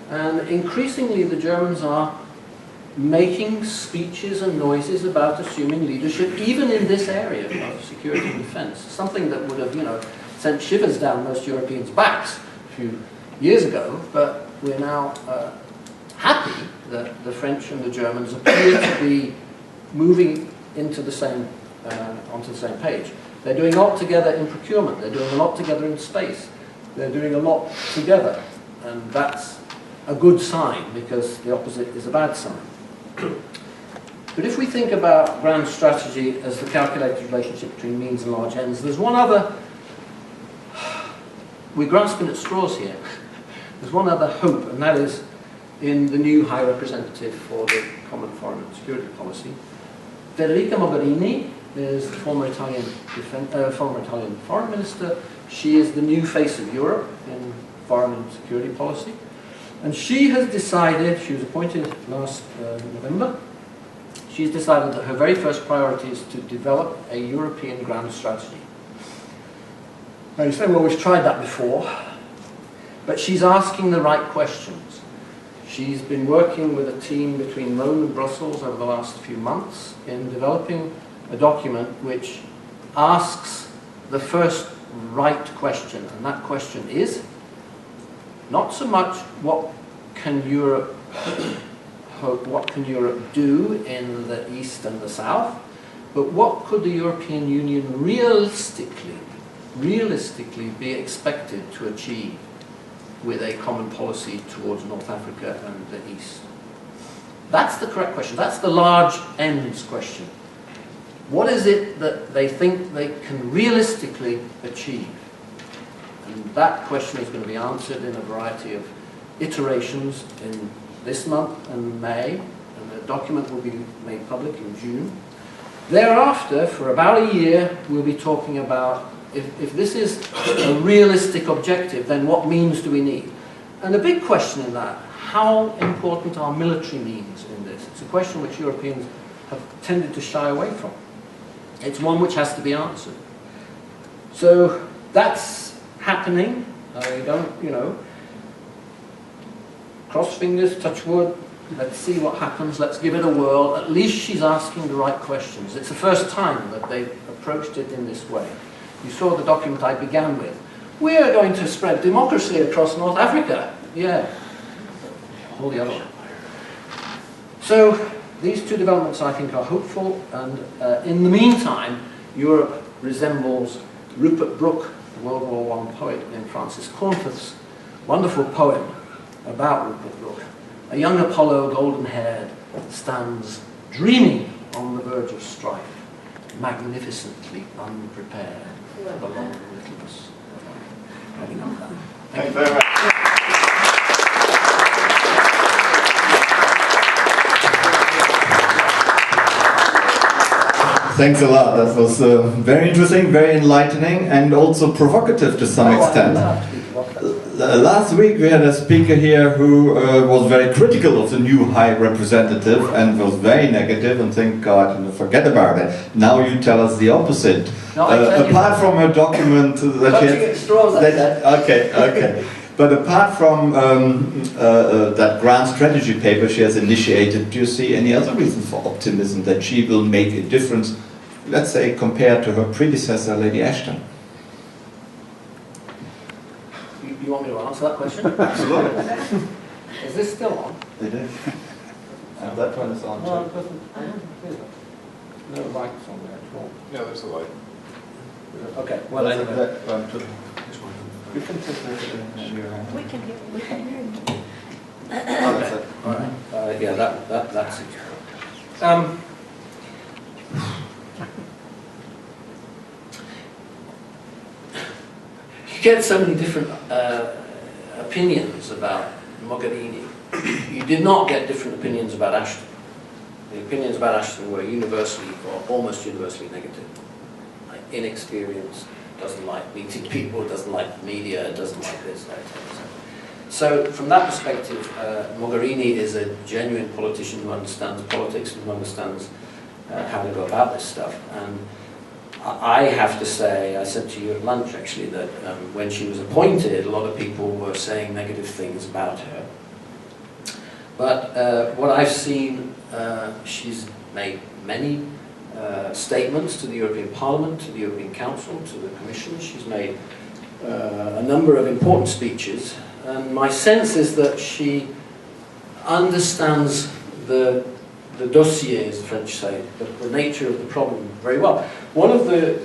And increasingly the Germans are making speeches and noises about assuming leadership, even in this area of security and defense. Something that would have, sent shivers down most Europeans' backs a few years ago, but we're now happy that the French and the Germans appear to be moving into the same, onto the same page. They're doing a lot together in procurement, they're doing a lot together in space, they're doing a lot together, and that's a good sign, because the opposite is a bad sign. But if we think about grand strategy as the calculated relationship between means and large ends, there's one other, we're grasping at straws here, there's one other hope, and that is in the new High Representative for the Common Foreign and Security Policy. Federica Mogherini is the former Italian foreign minister. She is the new face of Europe in foreign and security policy. And she has decided, she was appointed last November, she's decided that her very first priority is to develop a European grand strategy. Now you say, well, we've tried that before, but she's asking the right questions. She's been working with a team between Rome and Brussels over the last few months in developing a document which asks the first right question, and that question is not so much what can Europe do in the East and the South, but what could the European Union realistically be expected to achieve with a common policy towards North Africa and the East? That's the correct question. That's the large ends question. What is it that they think they can realistically achieve? And that question is going to be answered in a variety of iterations in this month and May, and the document will be made public in June. Thereafter, for about a year, we'll be talking about if this is a realistic objective, then what means do we need? And the big question in that, how important are military means in this? It's a question which Europeans have tended to shy away from. It's one which has to be answered. So that's happening. I don't, cross fingers, touch wood, let's see what happens, let's give it a whirl. At least she's asking the right questions. It's the first time that they've approached it in this way. You saw the document I began with. We are going to spread democracy across North Africa. Yeah. All the other one. So these two developments, I think, are hopeful, and in the meantime, Europe resembles Rupert Brooke, the World War I poet, in Francis Cornforth's wonderful poem about Rupert Brooke. A young Apollo, golden-haired, stands dreaming on the verge of strife, magnificently unprepared for the long littleness of life. Having done that. Thank you very much. Thanks a lot. That was very interesting, very enlightening, and also provocative to some extent. Last week we had a speaker here who was very critical of the new High Representative and was very negative and think, God, forget about it. Now you tell us the opposite. No, apart from a document okay. But apart from that grand strategy paper she has initiated, do you see any other reason for optimism that she will make a difference, let's say, compared to her predecessor, Lady Ashton? You want me to answer that question? Absolutely. Is this still on? It is. And that one is on no, too. It doesn't. I don't think no lights on there at all. Yeah, there's a light. Okay, well anyway. That one too. You can put that in your hand. We can hear you. Okay. All right. Yeah, that's it. You get so many different opinions about Mogherini. You did not get different opinions about Ashton. The opinions about Ashton were universally, or almost universally, negative. Like inexperienced, doesn't like meeting people, doesn't like the media, doesn't like this, that, etc. So from that perspective, Mogherini is a genuine politician who understands politics and who understands how to go about this stuff. And I have to say, I said to you at lunch actually, that when she was appointed, a lot of people were saying negative things about her. But what I've seen, she's made many statements to the European Parliament, to the European Council, to the Commission. She's made a number of important speeches, and my sense is that she understands the dossier, as the French say, the nature of the problem very well. One of the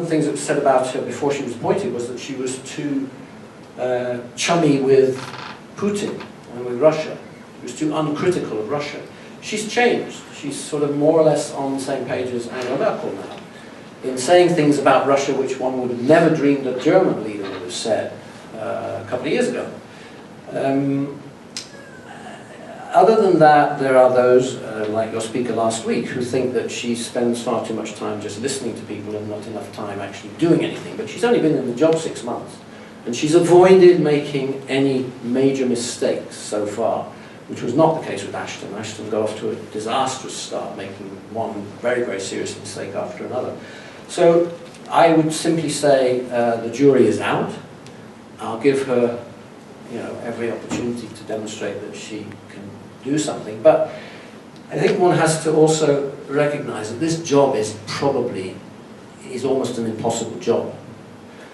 things that was said about her before she was appointed was that she was too chummy with Putin and with Russia. She was too uncritical of Russia. She's changed. She's sort of more or less on the same page as Angela Merkel now, in saying things about Russia which one would have never dreamed a German leader would have said a couple of years ago. Other than that, there are those, like your speaker last week, who think that she spends far too much time just listening to people and not enough time actually doing anything. But she's only been in the job 6 months, and she's avoided making any major mistakes so far, which was not the case with Ashton. Ashton got off to a disastrous start, making one very, very serious mistake after another. So I would simply say the jury is out. I'll give her, every opportunity to demonstrate that she can do something. But I think one has to also recognize that this job is almost an impossible job.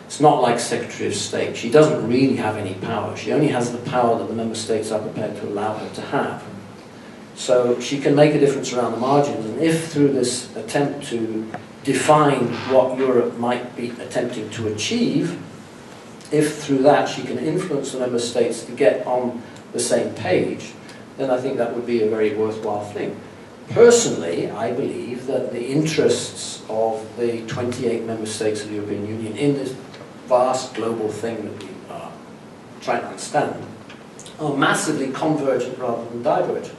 It's not like Secretary of State. She doesn't really have any power. She only has the power that the member states are prepared to allow her to have. So she can make a difference around the margins, and if through this attempt to define what Europe might be attempting to achieve, if through that she can influence the member states to get on the same page, then I think that would be a very worthwhile thing. Personally, I believe that the interests of the 28 member states of the European Union in this vast global thing that we are trying to understand are massively convergent rather than divergent.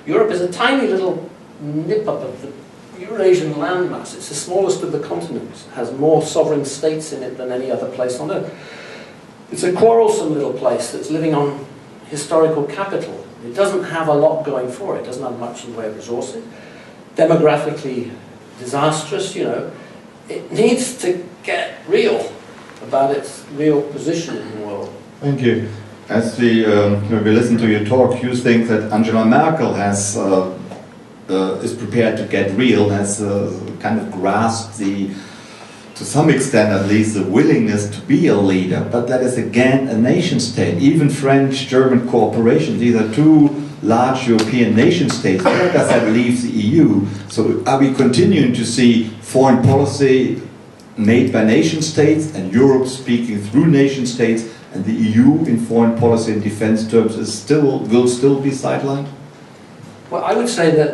Europe is a tiny little nip-up of the Eurasian landmass. It's the smallest of the continents. It has more sovereign states in it than any other place on earth. It's a quarrelsome little place that's living on historical capital. It doesn't have a lot going for it. It doesn't have much in the way of resources. Demographically disastrous, It needs to get real about its real position in the world. Thank you. As we listen to your talk, you think that Angela Merkel is prepared to get real, has kind of grasped to some extent at least, the willingness to be a leader, but that is again a nation state. Even French-German cooperation, these are two large European nation states. Where does that leave the EU? So are we continuing to see foreign policy made by nation states and Europe speaking through nation states, and the EU in foreign policy and defense terms will still be sidelined? Well, I would say that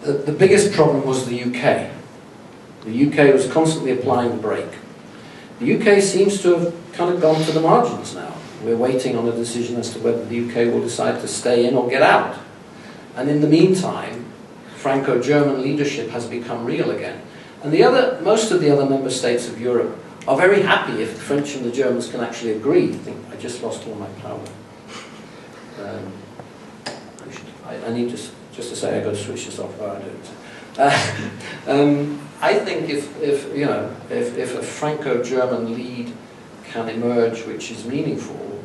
the biggest problem was the UK. The UK was constantly applying the brake. The UK seems to have kind of gone to the margins now. We're waiting on a decision as to whether the UK will decide to stay in or get out. And in the meantime, Franco-German leadership has become real again. And most of the other member states of Europe are very happy if the French and the Germans can actually agree. I just lost all my power. I need just to say I got to switch this off. Oh, I don't. I think if a Franco-German lead can emerge, which is meaningful,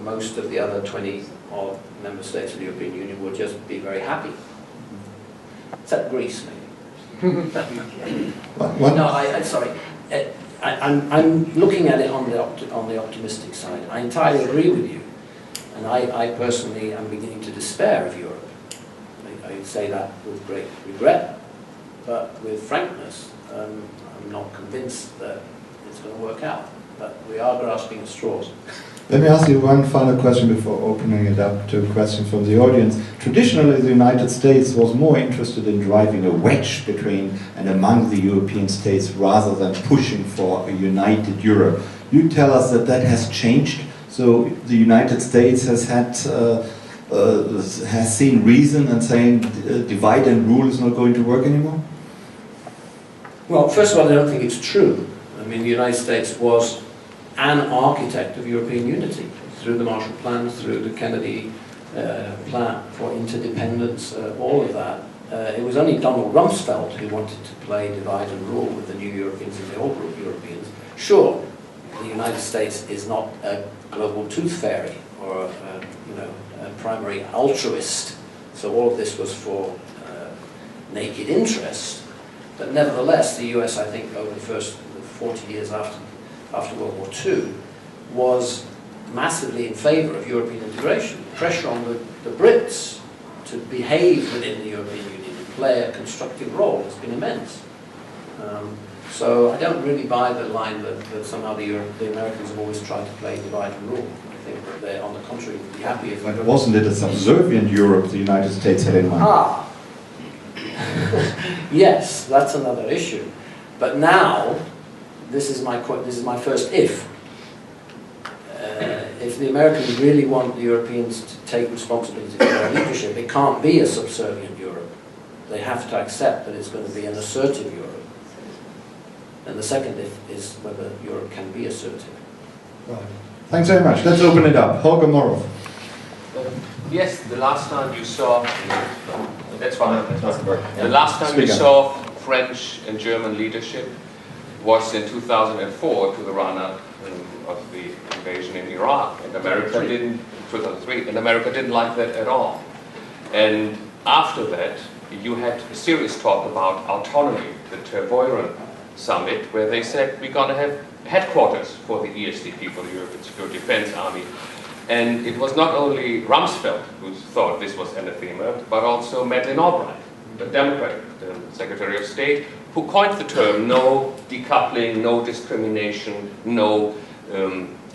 most of the other 20-odd member states of the European Union will just be very happy. Except Greece, maybe. No, sorry. I'm looking at it on the optimistic side. I entirely agree with you, and I personally am beginning to despair of Europe. I say that with great regret, but with frankness, I'm not convinced that it's going to work out. But we are grasping at straws. Let me ask you one final question before opening it up to questions from the audience. Traditionally, the United States was more interested in driving a wedge between and among the European states rather than pushing for a united Europe. You tell us that that has changed. So the United States has seen reason and saying divide and rule is not going to work anymore? Well, first of all, I don't think it's true. I mean, the United States was an architect of European unity through the Marshall Plan, through the Kennedy Plan for interdependence, all of that it was only Donald Rumsfeld who wanted to play divide and rule with the new Europeans and the old Europeans. Sure, the United States is not a global tooth fairy or a primary altruist, so all of this was for naked interest. But nevertheless, the US, I think, over the first 40 years after World War II, was massively in favour of European integration. Pressure on the Brits to behave within the European Union and play a constructive role has been immense. So I don't really buy the line that somehow the Americans have always tried to play divide and rule. I think that they're, on the contrary, would be happy if... But wasn't it a subservient Europe the United States had in mind? Ah! Yes, that's another issue. But now, this is my first if. If the Americans really want the Europeans to take responsibility for their leadership, it can't be a subservient Europe. They have to accept that it's going to be an assertive Europe. And the second if is whether Europe can be assertive. Right. Thanks very much. Let's open it up. Holger Morov. Yes, the last time you saw... That's fine. That doesn't work. The last time you saw French and German leadership was in 2004 to the run-up of the invasion in Iraq, and America didn't, 2003, and America didn't like that at all. And after that, you had a serious talk about autonomy, the Tervuren summit, where they said we're going to have headquarters for the ESDP, for the European Security Defense Army. And it was not only Rumsfeld who thought this was anathema, but also Madeleine Albright, the Democratic Secretary of State, who coined the term no decoupling, no discrimination, no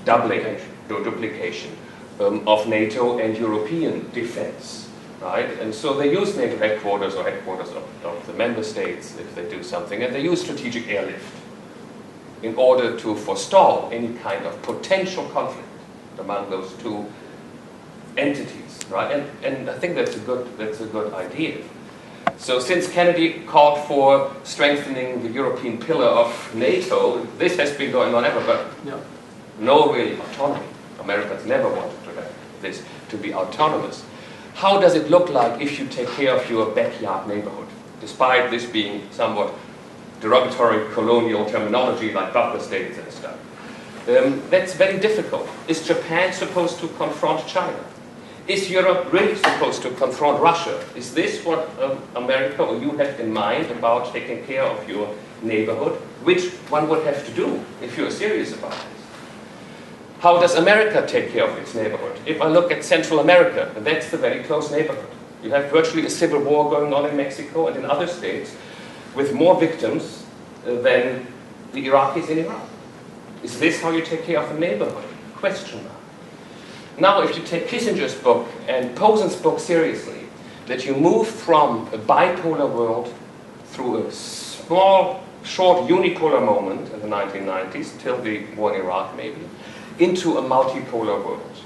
doubling, no duplication of NATO and European defense. Right? And so they use NATO headquarters or headquarters of the member states if they do something, and they use strategic airlift in order to forestall any kind of potential conflict among those two entities, right? And I think that's a good idea. So since Kennedy called for strengthening the European pillar of NATO, this has been going on ever, but no really autonomy. Americans never wanted to have this to be autonomous. How does it look like if you take care of your backyard neighborhood, despite this being somewhat derogatory colonial terminology like buffer states and stuff? That's very difficult. Is Japan supposed to confront China? Is Europe really supposed to confront Russia? Is this what America or you have in mind about taking care of your neighborhood? Which one would have to do if you're serious about this? How does America take care of its neighborhood? If I look at Central America, that's the very close neighborhood. You have virtually a civil war going on in Mexico and in other states with more victims than the Iraqis in Iraq. Is this how you take care of a neighborhood? Question mark. Now, if you take Kissinger's book and Posen's book seriously, that you move from a bipolar world through a small, short unipolar moment in the 1990s, till the war in Iraq maybe, into a multipolar world.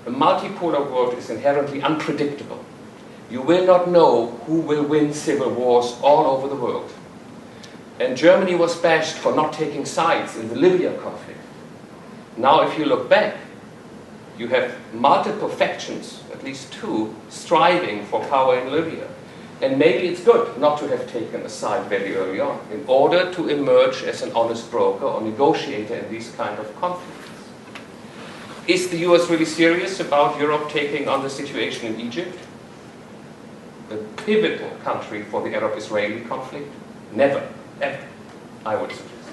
A multipolar world is inherently unpredictable. You will not know who will win civil wars all over the world. And Germany was bashed for not taking sides in the Libya conflict. Now, if you look back, you have multiple factions, at least two, striving for power in Libya. And maybe it's good not to have taken a side very early on, in order to emerge as an honest broker or negotiator in these kind of conflicts. Is the US really serious about Europe taking on the situation in Egypt? A pivotal country for the Arab-Israeli conflict? Never. Ever, I would suggest.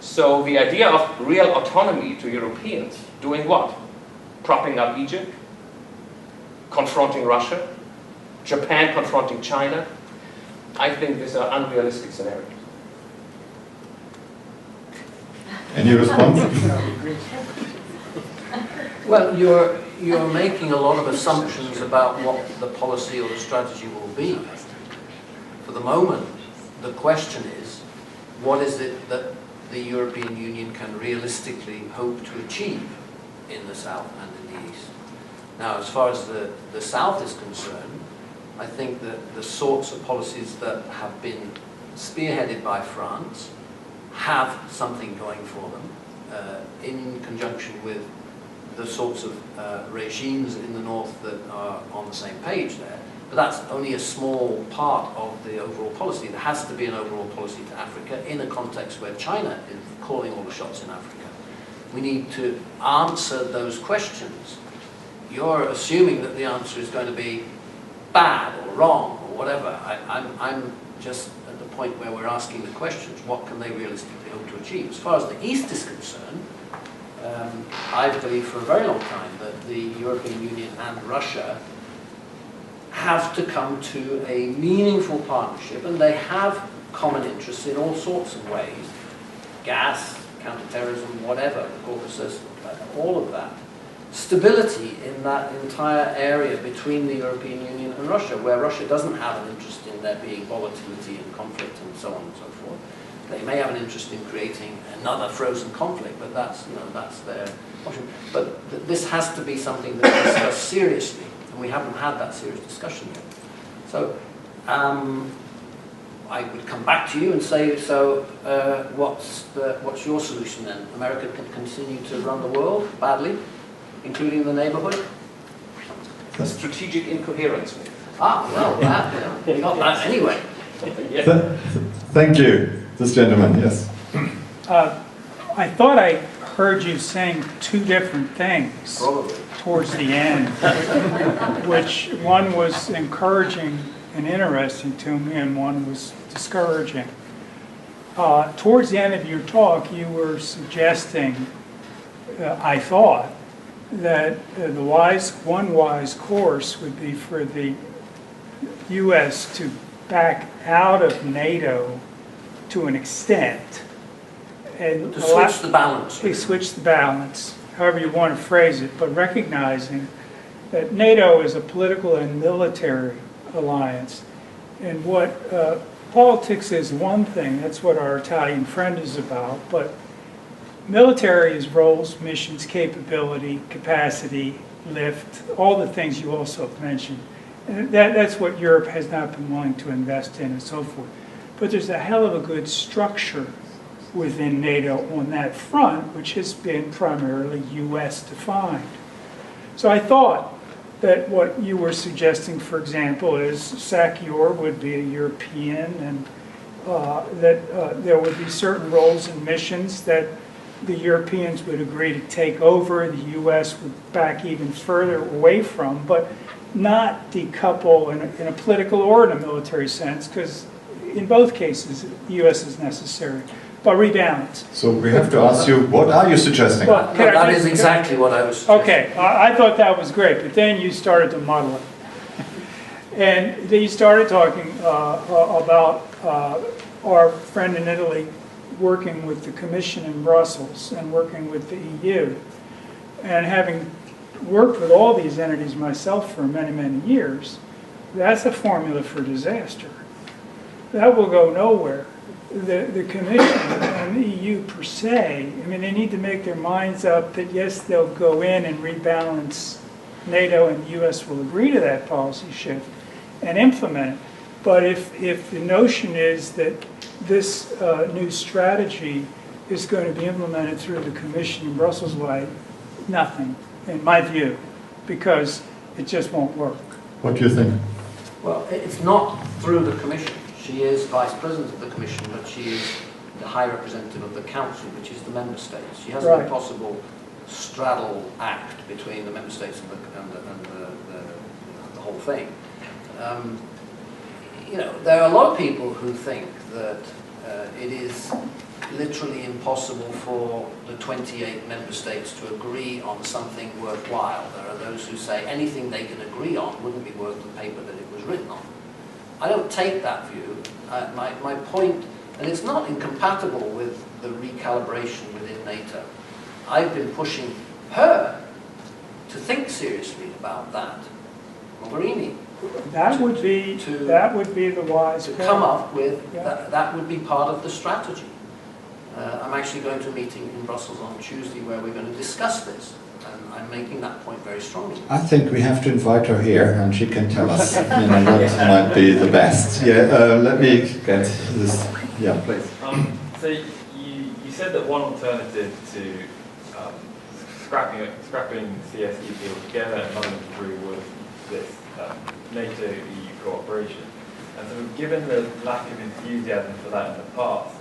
So the idea of real autonomy to Europeans, doing what? Propping up Egypt? Confronting Russia? Japan confronting China? I think these are unrealistic scenarios. Any response? Well, you're making a lot of assumptions about what the policy or the strategy will be. For the moment, the question is, what is it that the European Union can realistically hope to achieve in the South and in the East? Now, as far as the South is concerned, I think that the sorts of policies that have been spearheaded by France have something going for them, in conjunction with the sorts of regimes in the North that are on the same page there. But that's only a small part of the overall policy. There has to be an overall policy to Africa in a context where China is calling all the shots in Africa. We need to answer those questions. You're assuming that the answer is going to be bad or wrong or whatever. I'm just at the point where we're asking the questions, what can they realistically hope to achieve? As far as the East is concerned, I've believed for a very long time that the European Union and Russia have to come to a meaningful partnership, and they have common interests in all sorts of ways. Gas, counterterrorism, whatever, the Caucasus, all of that. Stability in that entire area between the European Union and Russia, where Russia doesn't have an interest in there being volatility and conflict and so on and so forth. They may have an interest in creating another frozen conflict, but that's, you know, that's their option. But this has to be something that's discussed seriously, and we haven't had that serious discussion yet. So I would come back to you and say, so what's your solution then? America can continue to run the world badly, including the neighborhood? The strategic incoherence. Ah, well, that, you know, we got that anyway. Thank you. This gentleman, yes. I thought I heard you saying two different things. Probably. Towards the end, which one was encouraging and interesting to me, and one was discouraging. Towards the end of your talk, you were suggesting, I thought, that one wise course would be for the U.S. to back out of NATO to an extent. And to switch the balance. We switch the balance, however you want to phrase it, but recognizing that NATO is a political and military alliance. And what politics is one thing, that's what our Italian friend is about, but military is roles, missions, capability, capacity, lift, all the things you also mentioned. And that's what Europe has not been willing to invest in and so forth. But there's a hell of a good structure within NATO on that front, which has been primarily US defined. So I thought that what you were suggesting, for example, is SACEUR would be a European, and that there would be certain roles and missions that the Europeans would agree to take over, the US would back even further away from, but not decouple in a political or in a military sense, because in both cases, the US is necessary, but rebalance. So we have to ask you, what are you suggesting? Well, no, that is exactly what I was suggesting. Okay, I thought that was great, but then you started to muddle it. And then you started talking about our friend in Italy working with the Commission in Brussels and working with the EU. And having worked with all these entities myself for many, many years, that's a formula for disaster. That will go nowhere. The Commission and the EU per se, I mean, they need to make their minds up that yes, they'll go in and rebalance NATO, and the US will agree to that policy shift and implement it. But if the notion is that this new strategy is going to be implemented through the Commission in Brussels way, nothing, in my view, because it just won't work. What do you think? Well, it's not through the Commission. She is Vice President of the Commission, but she is the High Representative of the Council, which is the Member States. She has an impossible straddle act between the Member States and the whole thing. You know, there are a lot of people who think that it is literally impossible for the 28 member states to agree on something worthwhile. There are those who say anything they can agree on wouldn't be worth the paper that it was written on. I don't take that view. My point, and it's not incompatible with the recalibration within NATO. I've been pushing her to think seriously about that. Mogherini. That would be the wise to come up with, that would be part of the strategy. I'm actually going to a meeting in Brussels on Tuesday where we're going to discuss this, and I'm making that point very strongly. I think we have to invite her here, and she can tell us, what might be the best. Yeah, let me get this. Yeah, please. So you said that one alternative to scrapping CSDP altogether and nothing to do with this NATO-EU cooperation. And so given the lack of enthusiasm for that in the past,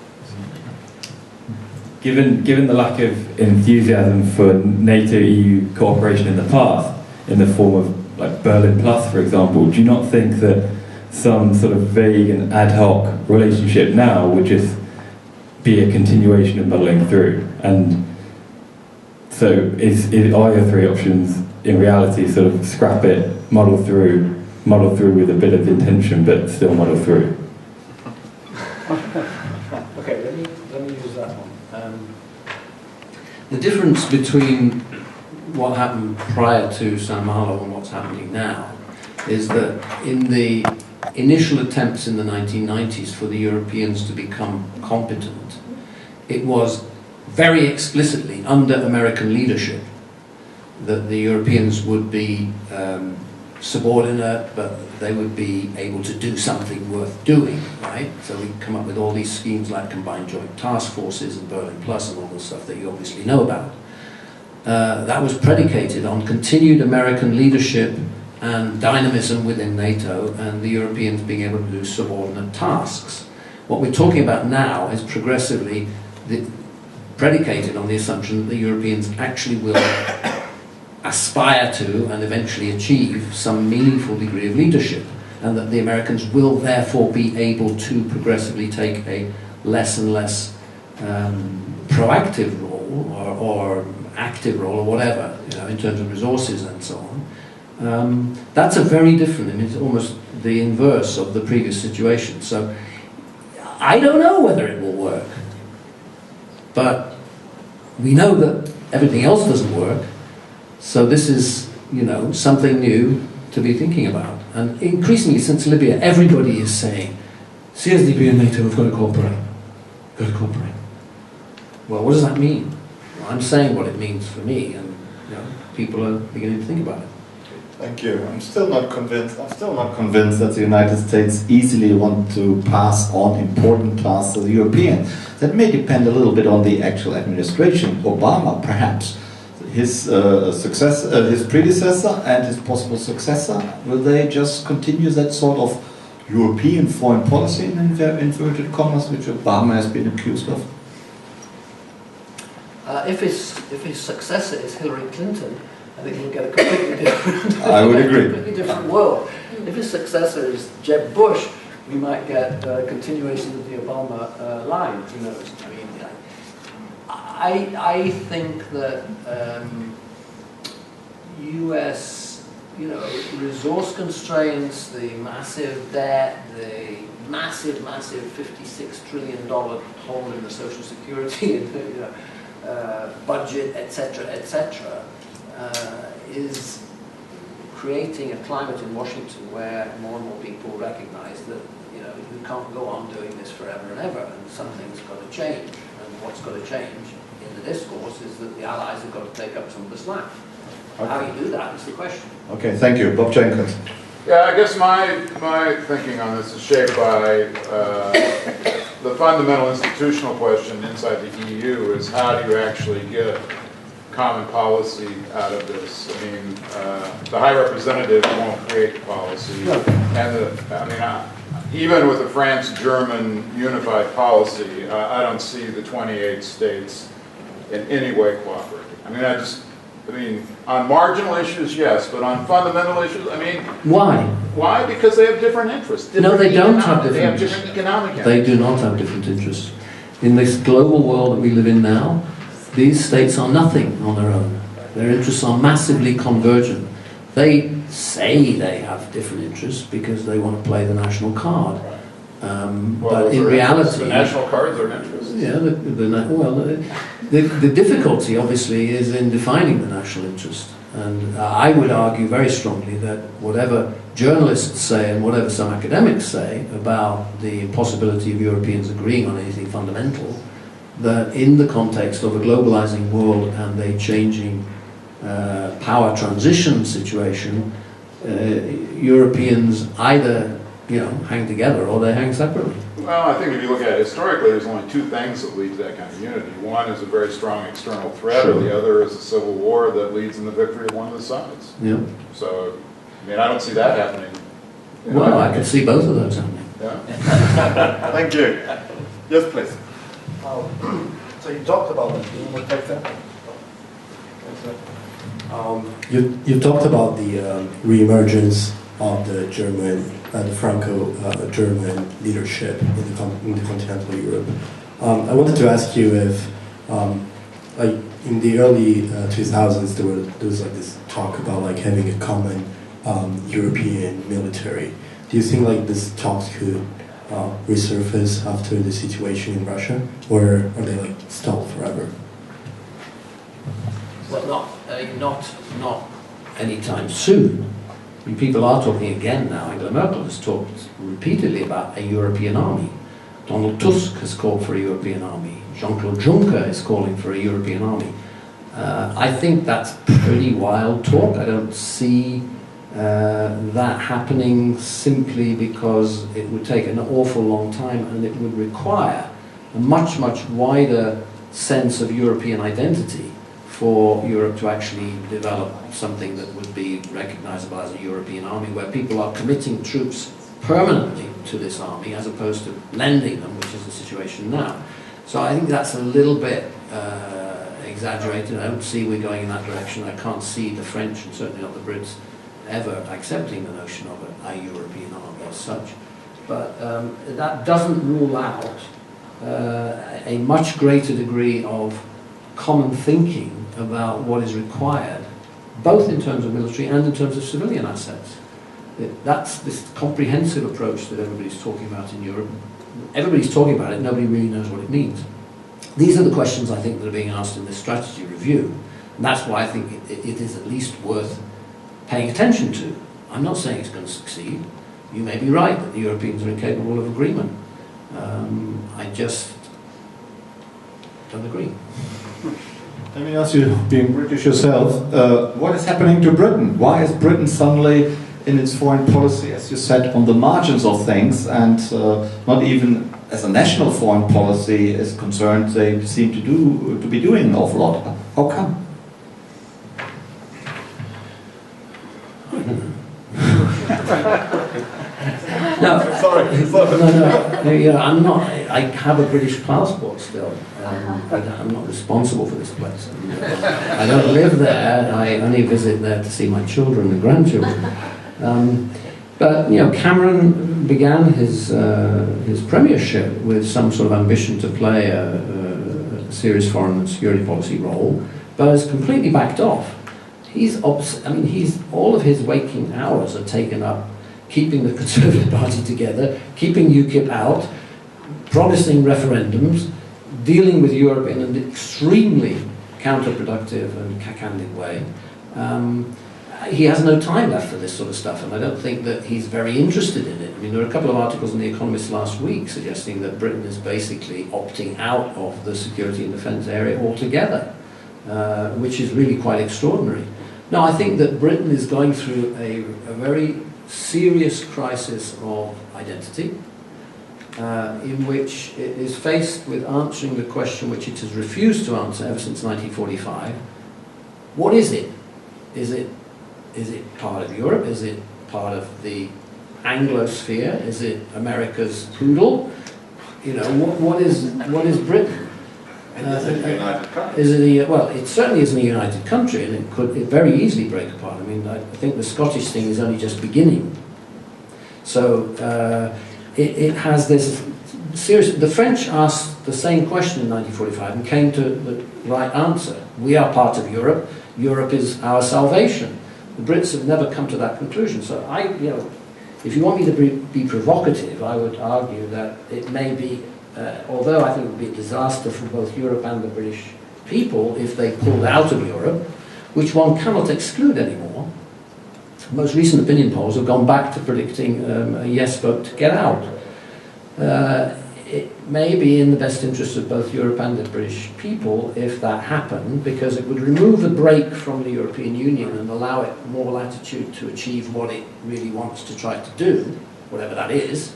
Given the lack of enthusiasm for NATO-EU cooperation in the past, in the form of like Berlin Plus, for example, do you not think that some sort of vague and ad hoc relationship now would just be a continuation of muddling through? And so are your three options in reality sort of scrap it, muddle through with a bit of intention, but still muddle through? Okay, let me use that one. The difference between what happened prior to San Malo and what's happening now is that in the initial attempts in the 1990s for the Europeans to become competent, it was very explicitly under American leadership that the Europeans would be subordinate, but they would be able to do something worth doing, right? So we come up with all these schemes like combined joint task forces and Berlin Plus and all the stuff that you obviously know about. That was predicated on continued American leadership and dynamism within NATO and the Europeans being able to do subordinate tasks. What we're talking about now is progressively predicated on the assumption that the Europeans actually will aspire to and eventually achieve some meaningful degree of leadership, and that the Americans will therefore be able to progressively take a less and less proactive role or active role or whatever, you know, in terms of resources and so on. That's a very different, and it's almost the inverse of the previous situation. So I don't know whether it will work, but we know that everything else doesn't work. So this is, you know, something new to be thinking about. And increasingly since Libya, everybody is saying, CSDP and NATO have got to cooperate. Got to cooperate. Well, what does that mean? Well, I'm saying what it means for me, and you know, people are beginning to think about it. Thank you. I'm still not convinced that the United States easily want to pass on important tasks to the Europeans. That may depend a little bit on the actual administration. Obama, perhaps, his predecessor and his possible successor, will they just continue that sort of European foreign policy in inverted commas, which Obama has been accused of? If his successor is Hillary Clinton, I think we'll get a completely different, I would agree. completely different world. If his successor is Jeb Bush, we might get a continuation of the Obama line. Who knows? I mean, I think that U.S. resource constraints, the massive debt, the massive $56 trillion hole in the Social Security budget, etc., is creating a climate in Washington where more and more people recognize that you can't go on doing this forever and ever, and something's got to change. And what's got to change in the discourse is that the Allies have got to take up some of the slack. Okay. How you do that is the question. Okay, thank you. Bob Jenkins. Yeah, I guess my thinking on this is shaped by the fundamental institutional question inside the EU is how do you actually get common policy out of this? I mean, the High Representative won't create policy, and even with the France-German unified policy, I don't see the 28 states in any way cooperating. I mean, on marginal issues, yes, but on fundamental issues, Why? Why? Because they have different interests. No, they don't have different They have interests. different economic interests. They do not have different interests. In this global world that we live in now, these states are nothing on their own. Their interests are massively convergent. They say they have different interests because they want to play the national card. But in reality... The national cards are interests. Yeah, the difficulty, obviously, is in defining the national interest. And I would argue very strongly that whatever journalists say and whatever some academics say about the impossibility of Europeans agreeing on anything fundamental, that in the context of a globalizing world and a changing power transition situation, Europeans either hang together or they hang separately. Well, I think if you look at it historically, there's only two things that lead to that kind of unity. One is a very strong external threat, or the other is a civil war that leads in the victory of one of the sides. Yeah. So I mean, I don't see that happening. Well, I could see both of those happening. Yeah. Thank you. Yes, please. So you talked about it. You want to take that? You talked about the reemergence of the German, the Franco-German leadership in the continental Europe. I wanted to ask you if, like in the early 2000s, there was like this talk about like having a common European military. Do you think like this talks could resurface after the situation in Russia, or are they like stalled forever? Well, not anytime soon. I mean, people are talking again now. Angela Merkel has talked repeatedly about a European army. Donald Tusk has called for a European army. Jean-Claude Juncker is calling for a European army. I think that's pretty wild talk. I don't see that happening simply because it would take an awful long time and it would require a much, much wider sense of European identity for Europe to actually develop something that would be recognizable as a European army, where people are committing troops permanently to this army as opposed to lending them, which is the situation now. So I think that's a little bit exaggerated. I don't see we're going in that direction. I can't see the French, and certainly not the Brits, ever accepting the notion of a European army as such. But that doesn't rule out a much greater degree of common thinking about what is required, both in terms of military and in terms of civilian assets. That's this comprehensive approach that everybody's talking about in Europe. Everybody's talking about it, nobody really knows what it means. These are the questions I think that are being asked in this strategy review, and that's why I think it is at least worth paying attention to. I'm not saying it's going to succeed. You may be right that the Europeans are incapable of agreement. I just don't agree. Let me ask you, being British yourself, what is happening to Britain? Why is Britain suddenly in its foreign policy, as you said, on the margins of things, and not even as a national foreign policy is concerned, they seem to be doing an awful lot. How come? No, Sorry. no, you know, I'm not. I have a British passport still. I'm not responsible for this place. I don't live there. I only visit there to see my children and grandchildren. But you know, Cameron began his premiership with some sort of ambition to play a serious foreign and security policy role, but has completely backed off. All of his waking hours are taken up keeping the Conservative Party together, keeping UKIP out, promising referendums, dealing with Europe in an extremely counterproductive and cack-handed way. He has no time left for this sort of stuff, and I don't think that he's very interested in it. I mean, there are a couple of articles in The Economist last week suggesting that Britain is basically opting out of the security and defence area altogether, which is really quite extraordinary. Now, I think that Britain is going through a very serious crisis of identity, in which it is faced with answering the question which it has refused to answer ever since 1945. What is it? Is it part of Europe? Is it part of the Anglosphere? Is it America's poodle? You know, what is Britain? Is it a united country? It certainly isn't a united country, and it could very easily break apart. I mean, I think the Scottish thing is only just beginning. So it has this serious. The French asked the same question in 1945 and came to the right answer. We are part of Europe. Europe is our salvation. The Brits have never come to that conclusion. So if you want me to be provocative, I would argue that it may be. Although I think it would be a disaster for both Europe and the British people if they pulled out of Europe, which one cannot exclude anymore. Most recent opinion polls have gone back to predicting a yes vote to get out. It may be in the best interest of both Europe and the British people if that happened, because it would remove the brake from the European Union and allow it more latitude to achieve what it really wants to try to do, whatever that is.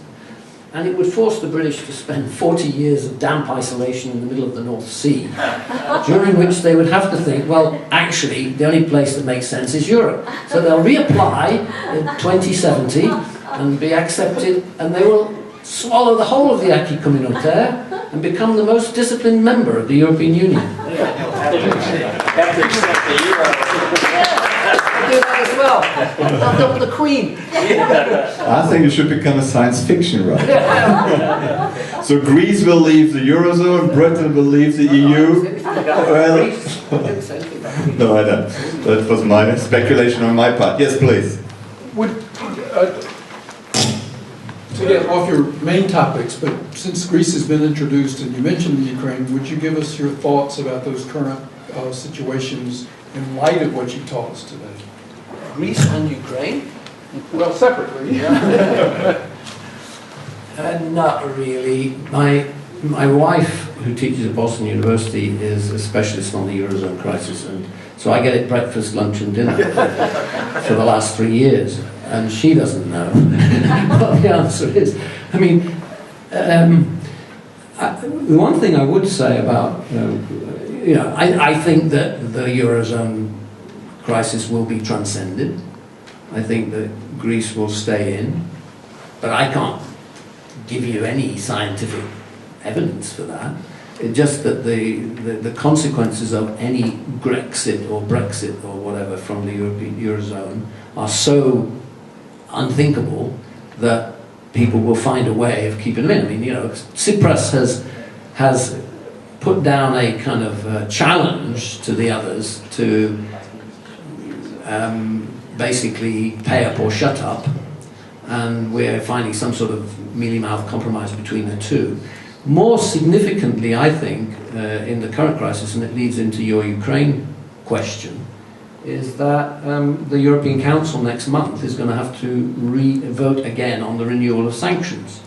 and it would force the British to spend 40 years of damp isolation in the middle of the North Sea, during which they would have to think, well, actually, the only place that makes sense is Europe. So they'll reapply in 2070 and be accepted, and they will swallow the whole of the acquis communautaire and become the most disciplined member of the European Union. Have to accept the euro. Do that as well. They'll double the Queen. I think you should become a science fiction writer. So Greece will leave the Eurozone, Britain will leave the EU. Well, no, I don't. That was my speculation on my part. Yes, please. To get off your main topics, but since Greece has been introduced and you mentioned the Ukraine, would you give us your thoughts about those current situations in light of what you taught us today? Greece and Ukraine? Well, separately. Not really. My wife, who teaches at Boston University, is a specialist on the Eurozone crisis, and so I get it breakfast, lunch and dinner for the last 3 years, and she doesn't know what the answer is. I mean, the one thing I would say about, I think that the Eurozone crisis will be transcended. I think that Greece will stay in, but I can't give you any scientific evidence for that. It's just that the consequences of any Grexit or Brexit or whatever from the Eurozone are so unthinkable that people will find a way of keeping them in. I mean, Tsipras has put down a kind of challenge to the others to basically pay up or shut up, and we're finding some sort of mealy-mouthed compromise between the two. More significantly, I think, in the current crisis, and it leads into your Ukraine question, is that the European Council next month is going to have to vote again on the renewal of sanctions.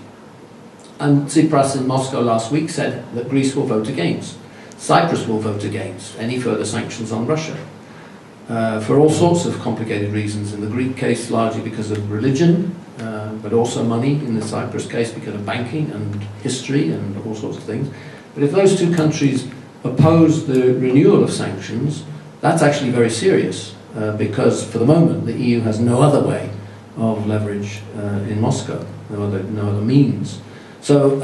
And Tsipras in Moscow last week said that Greece will vote against. Cyprus will vote against any further sanctions on Russia. For all sorts of complicated reasons. In the Greek case, largely because of religion, but also money. In the Cyprus case, because of banking and history and all sorts of things. But if those two countries oppose the renewal of sanctions, that's actually very serious, because for the moment the EU has no other way of leverage in Moscow, no other means. So,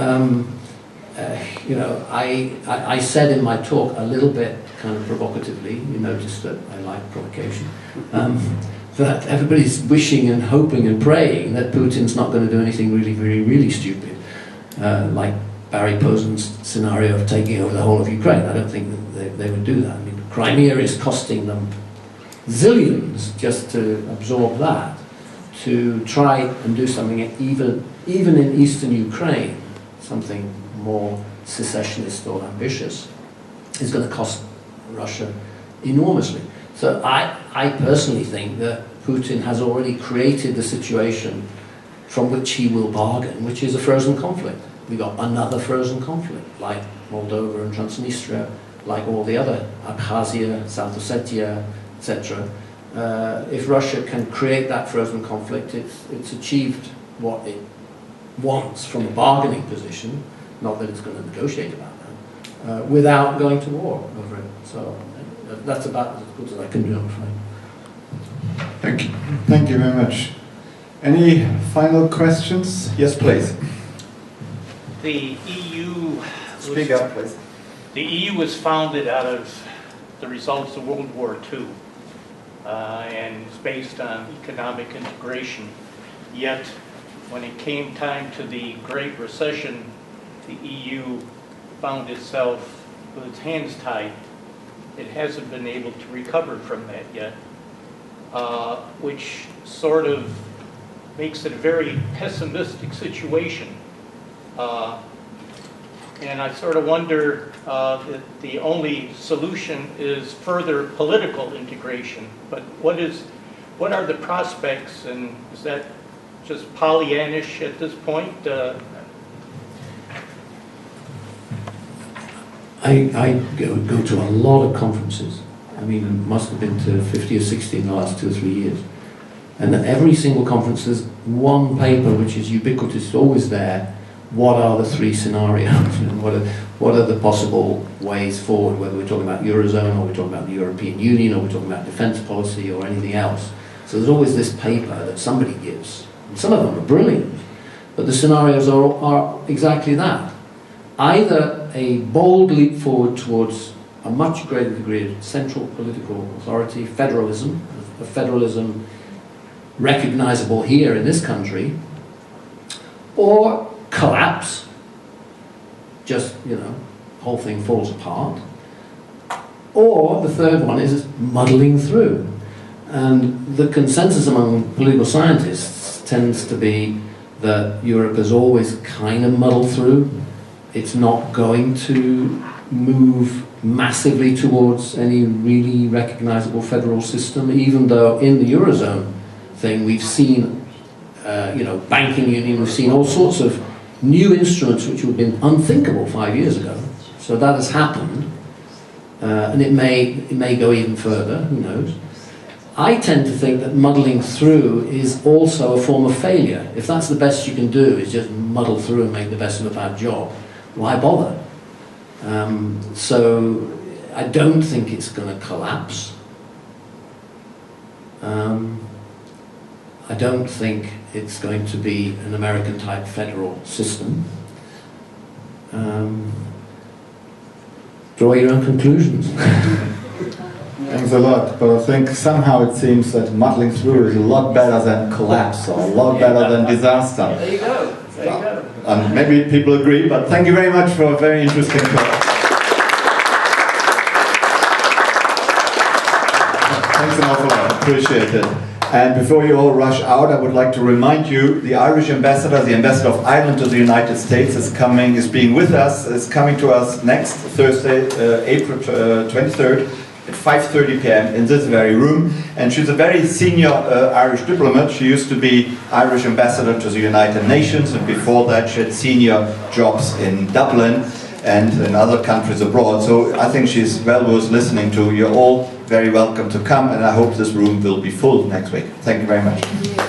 I said in my talk a little bit kind of provocatively, you noticed that I like provocation, that everybody's wishing and hoping and praying that Putin's not going to do anything really, really, really stupid, like Barry Posen's scenario of taking over the whole of Ukraine. I don't think that they would do that. I mean, Crimea is costing them zillions just to absorb that. To try and do something even in eastern Ukraine, something more secessionist or ambitious, is going to cost Russia enormously. So I personally think that Putin has already created the situation from which he will bargain, which is a frozen conflict. We've got another frozen conflict, like Moldova and Transnistria, like all the other, Abkhazia, South Ossetia, etc. If Russia can create that frozen conflict, it's achieved what it wants from a bargaining position, not that it's going to negotiate about that, without going to war over it. So that's about as good as I can do, I'm afraid. Thank you. Thank you very much. Any final questions? Yes, please. The EU... Speak up, please. The EU was founded out of the results of World War II, and it's based on economic integration. Yet, when it came time to the Great Recession, the EU found itself with its hands tied. It hasn't been able to recover from that yet, which sort of makes it a very pessimistic situation. And I sort of wonder that the only solution is further political integration. But what are the prospects, and is that just Pollyannish at this point? I go to a lot of conferences. I mean, I must have been to 50 or 60 in the last 2 or 3 years. And at every single conference there's one paper which is ubiquitous, always there, what are the three scenarios? What are the possible ways forward, whether we're talking about Eurozone, or we're talking about the European Union, or we're talking about defence policy, or anything else. So there's always this paper that somebody gives. And some of them are brilliant, but the scenarios are exactly that. Either a bold leap forward towards a much greater degree of central political authority, federalism, a federalism recognizable here in this country, or collapse, just, you know, the whole thing falls apart. Or the third one is muddling through. And the consensus among political scientists tends to be that Europe has always kind of muddled through. It's not going to move massively towards any really recognizable federal system, even though in the Eurozone thing we've seen, you know, banking union, we've seen all sorts of new instruments which would have been unthinkable 5 years ago. So that has happened, and it may go even further, who knows. I tend to think that muddling through is also a form of failure. If that's the best you can do, is just muddle through and make the best of a bad job, why bother? So I don't think it's going to collapse. I don't think it's going to be an American-type federal system. Draw your own conclusions. Thanks a lot, but I think somehow it seems that muddling through is a lot better than collapse, or a lot better than disaster. There you go. There you go. And maybe people agree, but thank you very much for a very interesting talk. Thanks an awful lot, appreciate it. And before you all rush out, I would like to remind you, the Irish ambassador, the ambassador of Ireland to the United States is coming to us next Thursday, April 23rd at 5:30 p.m. in this very room. And she's a very senior Irish diplomat. She used to be Irish ambassador to the United Nations, and before that she had senior jobs in Dublin and in other countries abroad. So I think she's well worth listening to. You're all very welcome to come, and I hope this room will be full next week. Thank you very much.